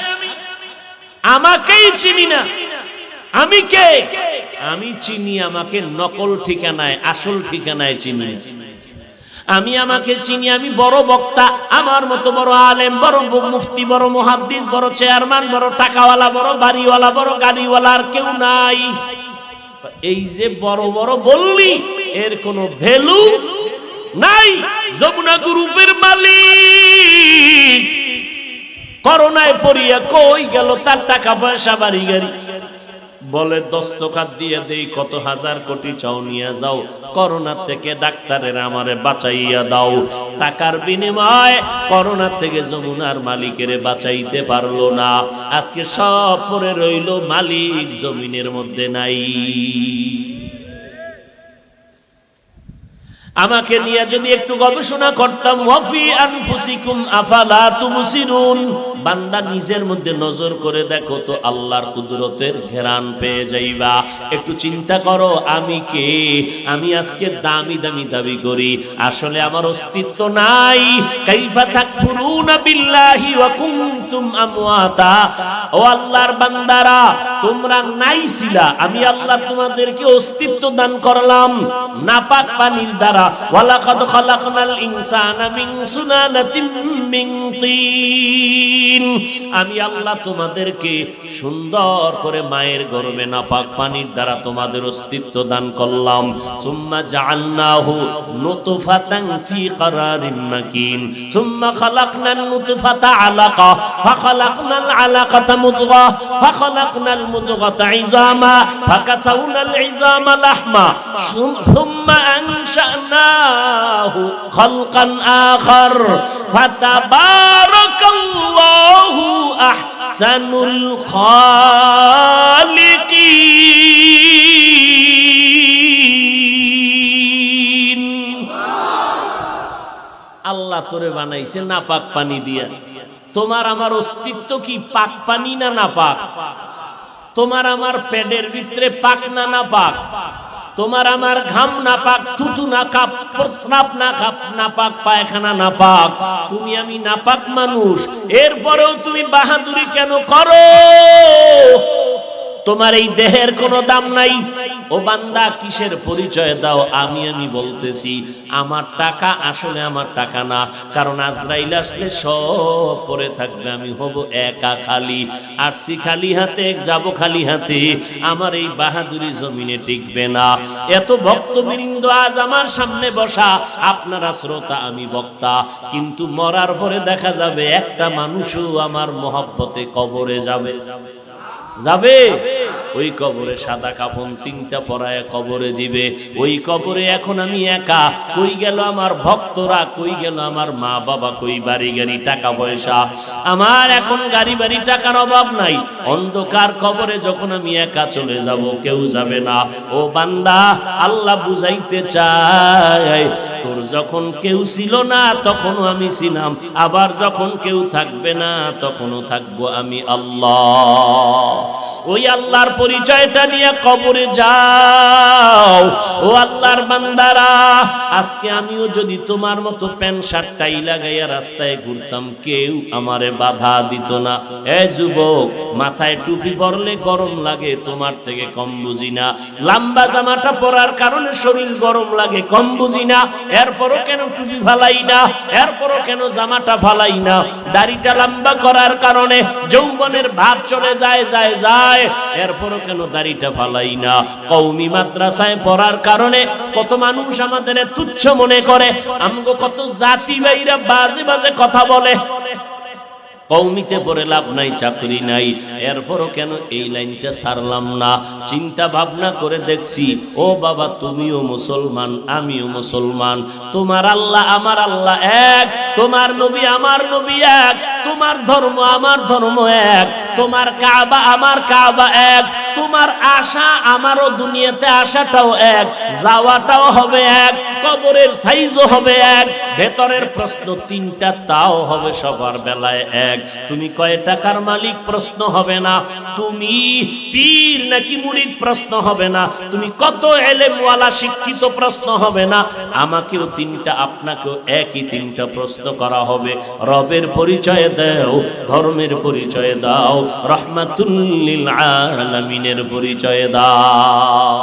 আমাকেই চিনি না। আমি কে? আমি চিনি আমাকে নকল ঠিকানায়, আসল ঠিকানায় চিনি। আমি আমাকে চিনি, আমি বড় বক্তা, আমার মতো বড় আলেম, বড় মুফতি, বড় মুহাদ্দিস, বড় চেয়ারম্যান, বড় টাকাওয়ালা, বড় বাড়িওয়ালা, বড় গাড়িওয়ালা আর কেউ নাই। এই যে বড় বড় বললি, এর কোনো ভ্যালু নাই। যমুনা গ্রুপের মালিক করোনায় পড়িয়া কই গেল তার টাকা পয়সা, বাড়ি গাড়ি? বলে দস্তখত দিয়ে দেই, কত হাজার কোটি চাও নিয়ে যাও, করোনা থেকে ডাক্তারের আমারে বাঁচাইয়া দাও। টাকার বিনিময়ে করোনা থেকে যমুনার মালিকের বাঁচাইতে পারলো না। আজকে সব পড়ে রইল, মালিক জমিনের মধ্যে নাই। আমাকে নিয়ে যদি একটু গবেষণা করতাম, ওয়াফি আনফুসিকুম আফালা তুবসিরুন, বান্দা নিজের মধ্যে নজর করে দেখো তো, আল্লাহর কুদরতের ঘেরান পেয়ে যাইবা। একটু চিন্তা করো, আমি কে? আমি আজকে দামি দামি দাবি করি, আসলে আমার অস্তিত্ব নাই। কাইফা তাকফুরুনা বিল্লাহি ওয়া কুনতুম আমওয়াতা। ও আল্লাহর বান্দারা, তোমরা নাই ছিলা, আমি আল্লাহ তোমাদেরকে অস্তিত্ব দান করলাম নাপাক পানির দ্বারা। ওয়ালাকাদ খালাকনাল ইনসানা মিন সুলালাতিন মিন তিন। আমি আল্লাহ তোমাদেরকে সুন্দর করে মায়ের গর্ভে নাপাক পানির দ্বারা তোমাদের অস্তিত্ব দান করলাম। সুম্মা জাআলনাহু নুতফাতান ফি করারিন মাকিন, সুম্মা খালাকনান নুতফাতা আলাকা, ফাখালাকনাল আলাকাতা মুদগা, ফাখালাকনাল মুদগাতা ইযামা, ফাকাসাউনাল ইযামা লাহমা, সুম্মা আনশানাহু খালকান আখার, ফাতাবারাকাল্লাহু আহসানুল খালিকিন। আল্লাহ তোরে বানাইছে নাপাক পানি দিয়া। তোমার আমার অস্তিত্ব কি পাক পানি না নাপাক? তোমার আমার পেটের ভিতরে পাক না নাপাক? তোমার আমার ঘাম নাপাক, থুতু নাপাক, প্রস্রাব নাপাক, পায়খানা নাপাক, তুমি আমি নাপাক মানুষ, এরপরেও তুমি বাহাদুরি কেন করো? তোমার এই দেহের কোনো দাম নাই। ও বান্দা, কিসের পরিচয় দাও? আমি বলতেছি আমার টাকা আসলে আমার টাকা না, কারণ আজরাইল আসলে সব পরে থাকবে, আমি হব একা খালি। আসছি খালি হাতে, যাব খালি হাতে, আমার এই বাহাদুরি জমিনে টিকবে না। এত ভক্তবৃন্দ আজ আমার সামনে বসা, আপনারা শ্রোতা, আমি বক্তা, কিন্তু মরার পরে দেখা যাবে একটা মানুষও আমার মহব্বতে কবরে যাবে। ওই কবরে সাদা কাফন 3টা পরায় কবরে দিবে। ওই কবরে এখন আমি একা। কই গেল আমার ভক্তরা? কই গেল আমার মা বাবা? কই বাড়ি গাড়ি টাকা পয়সা? আমার এখন গাড়ি বাড়ি টাকার অভাব নাই। অন্ধকার কবরে যখন আমি একা চলে যাব, কেউ যাবে না। ও বান্দা, আল্লাহ বুঝাইতে চায়, তোর যখন কেউ ছিল না তখনও আমি ছিলাম, আবার যখন কেউ থাকবে না তখনও থাকবো আমি আল্লাহ। ওই আল্লাহর পরিচয়টা নিয়ে কবরে যাও। ও আল্লাহর বান্দারা, আজকে আমিও যদি তোমার মতো প্যান্ট শার্ট টাই লাগাইয়া রাস্তায় ঘুরতাম, কেউ আমারে বাধা দিত না। এ যুবক, মাথায় টুপি পরলে গরম লাগে, তোমার থেকে কম বুঝি না। লম্বা জামাটা পরার কারণে শরীর গরম লাগে, কম বুঝি না। এরপরও কেন টুপি ফালাই না? এরপরও কেন জামাটা ফালাই না? দাড়িটা লম্বা করার কারণে যৌবনের ভাব চলে যায়, এরপরও কেন দাড়িটা ফালাই না? কওমি মাদ্রাসায় পড়ার কারণে কত মানুষ আমাদের তুচ্ছ মনে করে, আমগো কত জাতি ভাইরা বাজে বাজে কথা বলে। কওমিতে পড়ে লাভ নাই, চাকরি নাই, এরপরও কেন এই লাইনটা ছাড়লাম না? চিন্তা ভাবনা করে দেখছি, ও বাবা, তুমিও মুসলমান, আমিও মুসলমান, তোমার আল্লাহ আমার আল্লাহ এক, তোমার নবী আমার নবী এক, তোমার ধর্ম আমার ধর্ম এক, তোমার কাবা আমার কাবা এক, তোমার আশা আমারও দুনিয়াতে আশাটাও এক, যাওয়াটাও হবে এক, কবরের সাইজও হবে এক, ভেতরের প্রশ্ন 3টা তাও হবে সবার বেলায় এক। তুমি কয় টাকার মালিক প্রশ্ন হবে না, তুমি পীর নাকি মুরিদ প্রশ্ন হবে না, তুমি কত এলেমওয়ালা শিক্ষিত প্রশ্ন হবে না, আমাকেও 3টা, আপনাকেও একই 3টা প্রশ্ন করা হবে। রবের পরিচয় দাও, ধর্মের পরিচয় দাও, রাহমাতুল লিল আলামিনের পরিচয় দাও।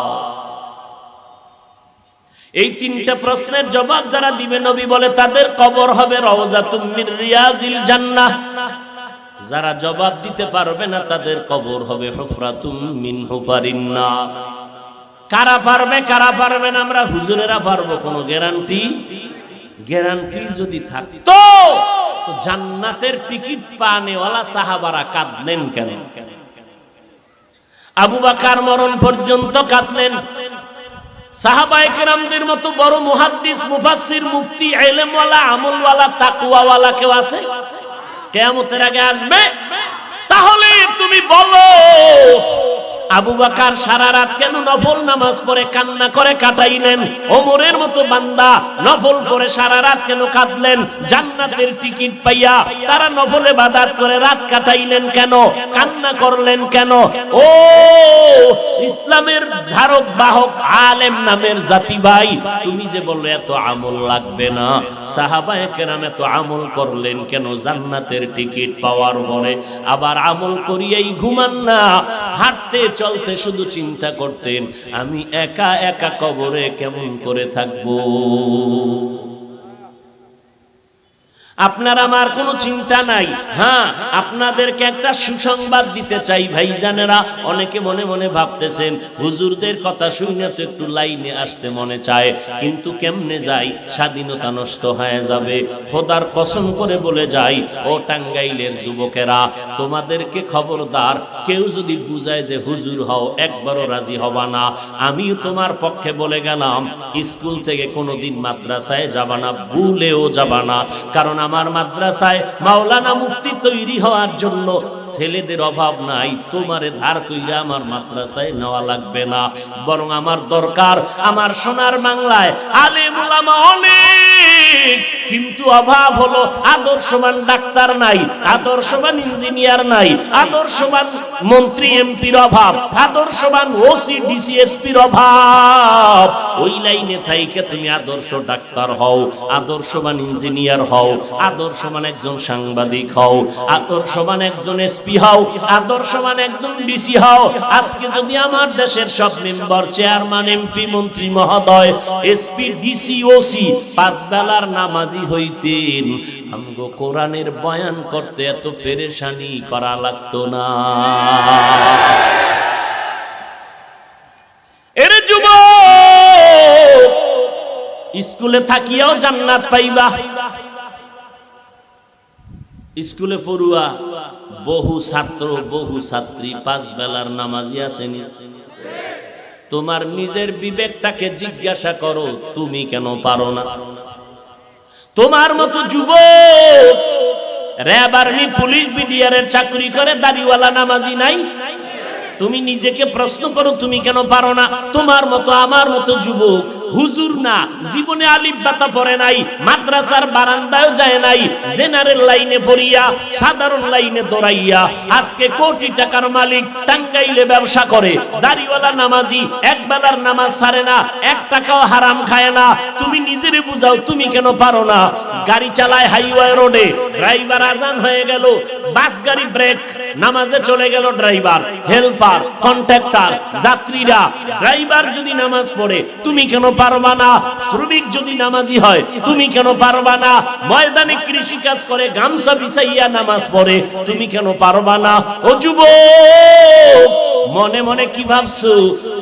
এই 3টা প্রশ্নের জবাব যারা দিবে, নবী বলে তাদের কবর হবে রওজাতুম মির রিয়াজিল জান্নাহ। যারা জবাব দিতে পারবে না তাদের কবর হবে হুফরাতুম মিন হুফারিন নার। কারা পারবে কারা পারবে না? আমরা হুজুরেরা পারবো, কোনো গ্যারান্টি যদি থাকতো তো জান্নাতের টিকিট পানেওয়ালা সাহাবারা কাঁদলেন কেন? আবু বকর মরণ পর্যন্ত কাঁদলেন। সাহাবায়ে কেরামদের মতো বড় মুহাদ্দিস, মুফাসসির, মুফতি, ইলমওয়ালা, আমলওয়ালা, তাকওয়াওয়ালা কেউ আছে? কিয়ামতের আগে আসবে? তাহলে তুমি বলো, আবু বকর সারা রাত কেন নফল নামাজ পড়ে কান্না করে কাটাইলেন? ওমরের মতো বান্দা নফল পড়ে সারা রাত কেন কাঁদলেন? জান্নাতের টিকিট পাইয়া তারা নফল ইবাদত করে রাত কাটাইলেন কেন? কান্না করলেন কেন? ও ইসলামের ধারক বাহক আলেম নামের জাতি ভাই, তুমি যে বললে এত আমল লাগবে না, সাহাবায়ে কেরাম এত আমল করলেন কেন জান্নাতের টিকিট পাওয়ার পরে? আবার আমল করিয়েই ঘুমান না, হাঁটতে চলতে শুধু চিন্তা করতেন, আমি একা একা কবরে কেমন করে থাকবো। আপনার আমার কোনো চিন্তা নাই। হ্যাঁ, আপনাদেরকে একটা সুসংবাদ দিতে চাই ভাইজানেরা। অনেকে মনে মনে ভাবতেছেন হুজুরদের কথা শুনে তো একটু লাইনে আসতে মনে চায়, কিন্তু কেমনে যাই? স্বাধীনতা নষ্ট হয়ে যাবে। খোদার কসম করে বলে যাই, ও টাঙ্গাইলের যুবকেরা, তোমাদেরকে খবরদার, কেউ যদি বুঝায় যে হুজুর হও, একবারও রাজি হবা না। আমিও তোমার পক্ষে বলে গেলাম, স্কুল থেকে কোনোদিন মাদ্রাসায় যাবা না, ভুলেও যাবা না। কারণ আমার মাদ্রাসায় মাওলানা মুফতি তৈরি হওয়ার জন্য ছেলেদের অভাব নাই। তোমারে ধার কইরা আমার মাদ্রাসায় নেওয়া লাগবে না, বরং আমার দরকার আমার সোনার বাংলায় আলেম উলামা অনেক, কিন্তু অভাব হলো আদর্শবান ডাক্তার নাই, আদর্শবান ইঞ্জিনিয়ার নাই, আদর্শবান মন্ত্রী এমপির অভাব, আদর্শবান ওসি ডিসি এসপির অভাব। ওই লাইনে থাইকে তুমি আদর্শ ডাক্তার হও, আদর্শবান ইঞ্জিনিয়ার হও, আদর্শবান একজন সাংবাদিক হও, আদর্শবান একজন এসপি হও, আদর্শবান একজন ডিসি হও। আজকে যদি আমার দেশের সব মেম্বার, চেয়ারম্যান, এমপি, মন্ত্রী মহোদয়, এসপি, ডিসি, ওসি পাঁচ বেলার নামাজি হইতেন, আমগো কোরআনের বয়ান করতে এত পেরেশানি করা লাগতো না। এর যুবক, স্কুলে থাকিয়াও জান্নাত পাইবা। স্কুলে পড়ুয়া বহু ছাত্র, বহু ছাত্রী পাঁচ বেলার নামাজি আছেন। তোমার নিজের বিবেকটাকে জিজ্ঞাসা করো, তুমি কেন পারো না? তোমার মতো যুবক র‍্যাব, আর্মি, পুলিশ, বিডিআরের চাকরি করে দাড়িওয়ালা নামাজি নাই? তুমি নিজেকে প্রশ্ন করো, তুমি কেন পারো না? তোমার মতো আমার মতো যুবক হুজুর না, জীবনে আলিফ বাতা পড়ে নাই, মাদ্রাসার বারান্দায় যায় নাই, জেনারেল লাইনে পড়িয়া সাধারণ লাইনে দৌড়াইয়া আজকে কোটি টাকার মালিক, টাঙ্গাইলে ব্যবসা করে, দাড়িওয়ালা নামাজি, এক বেলার নামাজ ছাড়ে না, এক টাকাও হারাম খায় না। তুমি নিজেরে বুঝাও, তুমি কেন পারো না? গাড়ি চালায় হাইওয়ে রোডে, ড্রাইভার আজান হয়ে গেল, বাস গাড়ি ব্রেক, নামাজে চলে গেল ড্রাইভার, হেল্পার, কন্ট্রাক্টর, যাত্রীরা। ড্রাইভার যদি নামাজ পড়ে, তুমি কেন পারবা না? শ্রমিক যদি নামাজি হয়, তুমি কেন পারবা না? ময়দানে কৃষি কাজ করে গামছা বিছাইয়া নামাজ পড়ে, তুমি কেন পারবা না? ও যুবক, মনে মনে কি ভাবছো?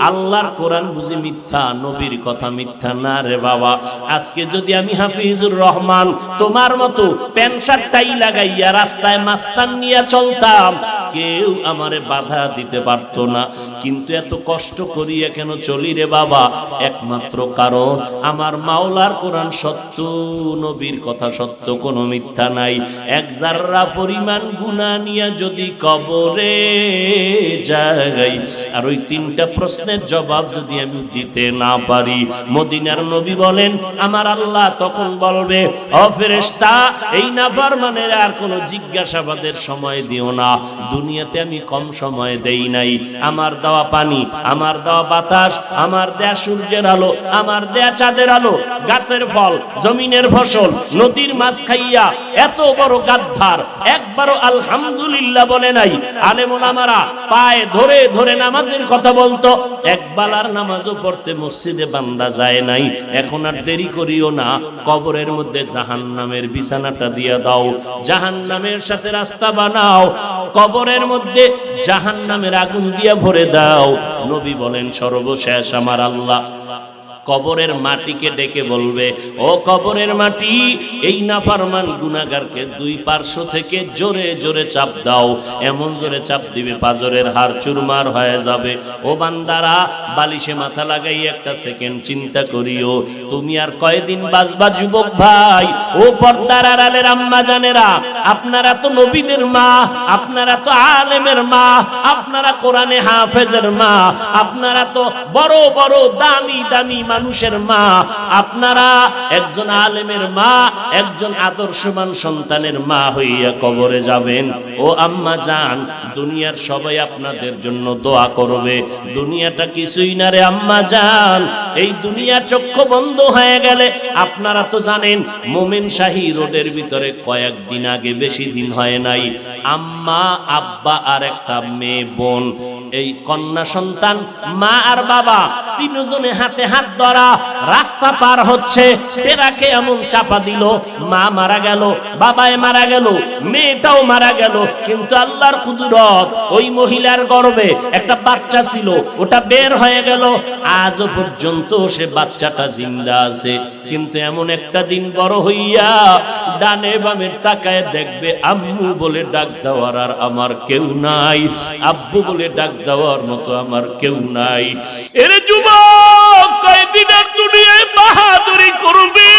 আল্লাহর কোরআন বুঝি মিথ্যা, নবীর কথা মিথ্যা না রে বাবা। আজকে যদি আমি হাফিজুর রহমান তোমার মতো প্যান্ট শার্ট টাই লাগাইয়া রাস্তায় মাস্তান নিয়ে চলতাম, কেউ আমারে বাধা দিতে পারতো না। কিন্তু এত কষ্ট করিয়া কেন চলি রে বাবা? একমাত্র কারণ আমার মাওলার কোরআন সত্য, নবীর কথা সত্য, কোনো মিথ্যা নাই। এক জাররা পরিমাণ গুনাহ নিয়ে যদি কবরে যাই, আর ওই তিনটা প্রশ্নের জবাব যদি আমি দিতে না পারি, মদিনার নবী বলেন আমার আল্লাহ তখন বলবে, ও ফেরেশতা, এই নাফরমানের আর কোনো জিজ্ঞাসাবাদের সময় দিও না। দুনিয়াতে আমি কম সময় দেই নাই। আমার দেওয়া পানি, আমার দেওয়া বাতাস, আমার দেয়া সূর্যের আলো, আমার দেয়া চাঁদের আলো, গাছের ফল, জমিনের ফসল, নদীর মাছ খাইয়া এত বড় গাদ্দার একবারও আলহামদুলিল্লাহ বলে নাই। আলেম ওলামারা পায়ে ধরে ধরে নামাজের কথা বলতো, একবেলার নামাজও পড়তে মসজিদে বান্দা যায় নাই। এখন আর দেরি করিও না, কবরের মধ্যে জাহান্নামের বিছানাটা দিয়ে দাও, জাহান্নামের সাথে রাস্তা বানাও, কবরের মধ্যে জাহান্নামের আগুন দিয়ে ভরে দাও। নবী বলেন সর্বশেষ আমার আল্লাহ কবরের মাটিকে ডেকে বলবে, ও কবরের মাটি, এই নাফরমান গুনাহগারকে দুই পার্শ্ব থেকে জোরে জোরে চাপ দাও। এমন জোরে চাপ দিবে পাজরের হাড় চুরমার হয়ে যাবে। ও বান্দারা, বালিশে মাথা লাগাই একটা সেকেন্ড চিন্তা করিও, তুমি আর কয়দিন বাঁচবা যুবক ভাই? ও পর্দার আড়ালের আম্মা জানেরা, আপনারা তো নবীদের মা, আপনারা তো আলেমের মা, আপনারা কোরআনে হাফেজের মা, আপনারা তো বড় বড় দামি দামি মানুষের মা, আপনারা একজন আলেমের মা, একজন আদর্শবান সন্তানের মা হইয়া কবরে যাবেন। ও আম্মা জান, দুনিয়ার সবাই আপনাদের জন্য দোয়া করবে, দুনিয়াটা কিছুই না রে আম্মা জান। এই দুনিয়া চক্ষু বন্ধ হয়ে গেলে, আপনারা তো জানেন মোমেন শাহী রোডের ভিতরে কয়েকদিন আগে, বেশি দিন হয় নাই, আম্মা, আব্বা আর একটা মেয়ে বোন, এই কন্যা সন্তান, মা আর বাবা তিনজনে হাতে হাত ধরা রাস্তা পার হচ্ছে, টেরাকে এমন চাপা দিল, মা মারা গেল, বাবায় মারা গেল, মেয়েটাও মারা গেল। কিন্তু আল্লাহর কুদরত, ওই মহিলার গর্ভে একটা বাচ্চা ছিল, ওটা বের হয়ে গেল, আজও পর্যন্ত সে বাচ্চাটা জিন্দা আছে। কিন্তু এমন একটা দিন বড় হইয়া ডানে বামে তাকায় দেখবে, আম্মু বলে ডাক দেওয়ার আর আমার কেউ নাই, আব্বু বলে ডাক দেওয়ার মতো আমার কেউ নাই। এর যুবক, কয়দিনের দুনিয়ায় বাহাদুরি করবি,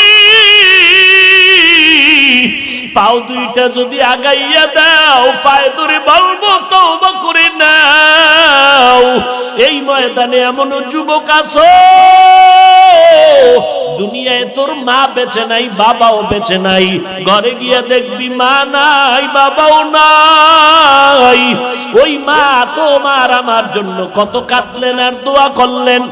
পাও দুইটা যদি আগাইয়া দাও, পায়ে ধরে বলবো তওবা করে নাও। এই ময়দানে এমন যুবক আছো দুনিয়ায় তোর মা বেঁচে নাই, বাবাও বেঁচে নাই, ঘরে গিয়ে দেখবি মা নাই, বাবাও নাই। ওই মা তোমার আমার জন্য কত কাঁদলেন আর দোয়া করলেন।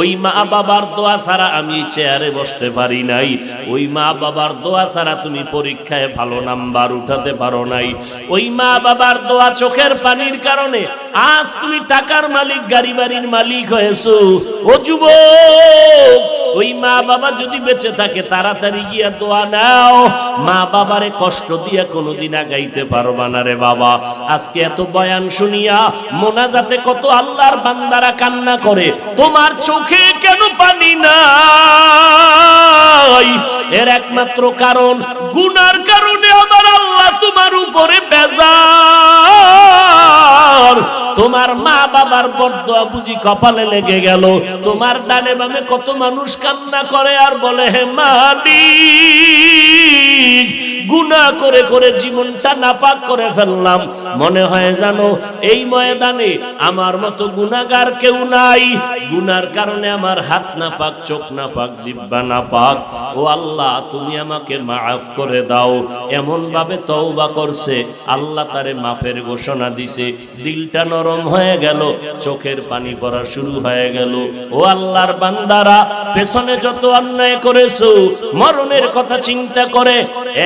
ওই মা বাবার দোয়া ছাড়া আমি চেয়ারে বসতে পারি নাই। ওই মা বাবার দোয়া ছাড়া তুমি পরীক্ষায় ভালো নাম্বার উঠাতে পারো নাই। ওই মা বাবার দোয়া, চোখের পানির কারণে আজ তুমি টাকার মালিক, গাড়ি বাড়ির মালিক হয়েছো। ও যুবক, ওই মা বাবা যদি বেঁচে থাকে তাড়াতাড়ি গিয়া দোয়া নাও। মা বাবারে কষ্ট দিয়া কোনোদিন আগাইতে পারবা না রে বাবা। আজকে এত বয়ান শুনিয়া মোনাজাতে কত আল্লাহর বান্দারা কান্না করে, তোমার চোখে কেন পানি নাই? এর একমাত্র কারণ, গুনার কারণে আমার আল্লাহ তোমার উপরে বেজার। তোমার মা বাবার বরদোয়া বুঝি কপালে লেগে গেল। তোমার ডানে বামে কত মানুষ কান্না করে আর বলে, হে মালিক, গুনাহ করে করে জীবনটা নাপাক করে ফেললাম। মনে হয় জানো এই ময়দানে আমার মতো গুনাহগার কেউ নাই। গুনার কারণে আমার হাত নাপাক, চোখ নাপাক, জিহ্বা নাপাক। ও আল্লাহ, তুমি আমাকে মাফ করে দাও। এমন ভাবে তওবা করছে, আল্লাহ তারে মাফের ঘোষণা দিছে। দিলটা নরম হয়ে গেল, চোখের পানি পড়া শুরু হয়ে গেল। ও আল্লাহর বান্দারা, পেছনে যত অন্যায় করেছো, মরণের কথা চিন্তা করে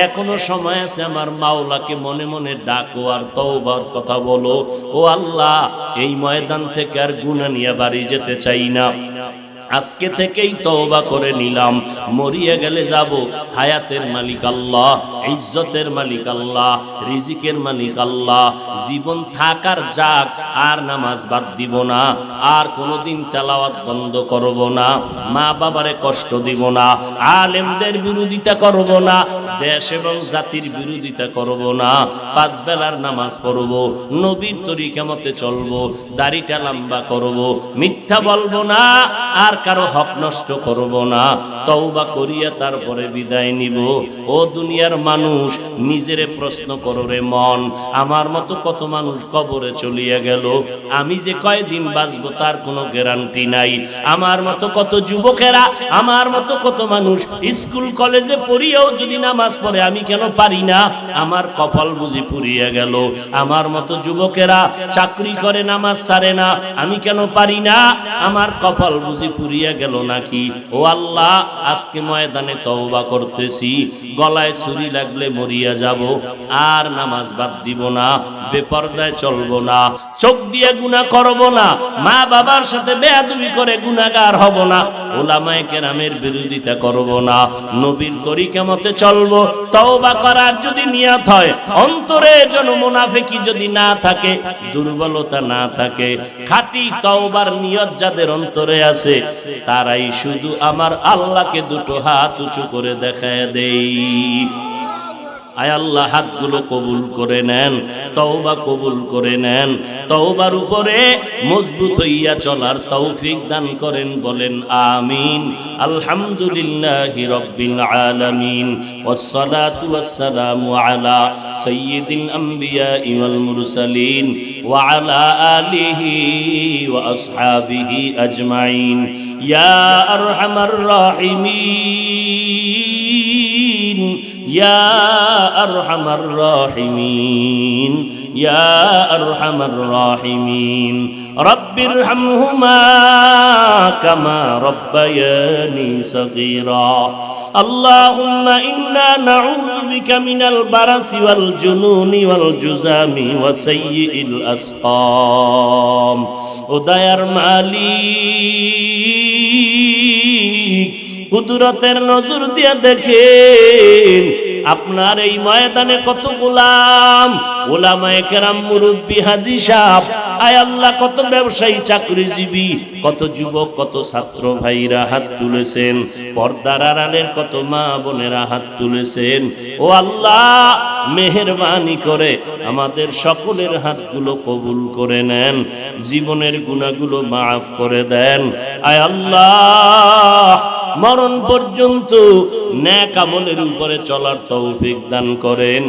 এখনো সময় আছে, আমার মাওলাকে মনে মনে ডাকো আর তওবার কথা বলো। ও আল্লাহ, এই ময়দান থেকে আর গুনাহ নিয়ে বাড়ি যেতে চাই না। আজকে থেকেই তওবা করে নিলাম। মরিয়া গেলে যাব, হায়াতের মালিক আল্লাহ, ইজ্জতের মালিক আল্লাহ, রিজিকের মালিক আল্লাহ। জীবন থাকার যাক, আর নামাজ বাদ দিব না, আর কোনোদিন তেলাওয়াত বন্ধ করব না, মা বাবারে কষ্ট দিব না, আলেমদের বিরোধিতা করব না, দেশ এবং জাতির বিরোধিতা করব না। পাঁচ বেলার নামাজ পড়ব, নবীর তরিকা মতে চলব, দাড়িটা লম্বা করব, মিথ্যা বলবো না, আর কারো হক নষ্ট করব না। তওবা করিয়া তারপরে বিদায় নিব। ও দুনিয়ার মানুষ, নিজেরে প্রশ্ন করো রে মন, আমার মতো কত মানুষ কবরে চলিয়া গেল। আমি যে কয়দিন বাঁচবো তার কোনো গ্যারান্টি নাই। আমার মতো কত যুবকেরা, আমার মতো কত মানুষ স্কুল কলেজে পড়িয়াও যদি নামাজ পড়ে, আমি কেন পারি না? আমার কপাল বুঝি পুড়িয়া গেল। আমার মতো যুবকেরা চাকরি করে, নামাজ ছাড়ে না, আমি কেন পারি না? আমার কপাল বুঝি পুড়িয়া গেল নাকি? ও আল্লাহ, আজকে ময়দানে তওবা করতেছি, গলায় ছুরি লাগলে মরিয়া যাব, আর নামাজ বাদ দিব না, বেপরদায় চলবো না, চোখ দিয়ে গুনাহ করব না, মা বাবার সাথে বেয়াদবি করে গুনাহগার হব না, উলামায়ে কেরামের বিরোধিতা করব না, নবীর তরিকা মতে চলবো। তওবা করার যদি নিয়ত হয়, অন্তরে যেন মুনাফিকি যদি না থাকে, দুর্বলতা না থাকে, খাঁটি তওবার নিয়ত যাদের অন্তরে আছে, তারাই শুধু আমার আল্লাহকে দুটো হাত উঁচু করে দেখায় দেই। আয় আল্লাহ, হাতগুলো কবুল করে নেন, তওবা কবুল করে নেন, তওবার উপরে মজবুত হইয়া চলার তৌফিক দান করেন, বলেন আমিন। আলহামদুলিল্লাহি রাব্বিল আলামিন, ওয়াসসালাতু ওয়াসসালামু আলা সাইয়্যিদিল আমবিয়া ওয়াল মুরসালিন ওয়া আলা আলিহি ওয়া আসহাবিহি আজমাইন। ইয়া আরহামার রাহিমিন, ইয়া আরহামার রাহিমিন, ইয়া আরহামার রাহিমিন। রব্বিরহামহুমা কামা রব্বায়ানি সগীরা। আল্লাহুম্মা ইন্না নাউযু বিকা মিনাল বারাসি ওয়াল জুনুনি ওয়াল জুজামি ওয়া সাইয়্যিল আসকাম। ও দয়ার মালিক, কুদরতের নজর দিয়ে দেখেন আপনার এই ময়দানে কত গোলাম, উলামায়ে কেরাম, মুরব্বী, হাজী সাহেব, আয় আল্লাহ, কত ব্যবসায়ী, চাকরিজীবী, কত যুবক, কত ছাত্র ভাইরা হাত তুলেছেন, পর্দার আড়ালের কত মা বোনেরা হাত তুলেছেন। ও আল্লাহ, মেহেরবানি করে আমাদের সকলের হাতগুলো কবুল করে নেন, জীবনের গুনাহগুলো মাফ করে দেন। আয় আল্লাহ, মরণ পর্যন্ত নেক আমলের উপরে চলার তৌফিক দান করেন।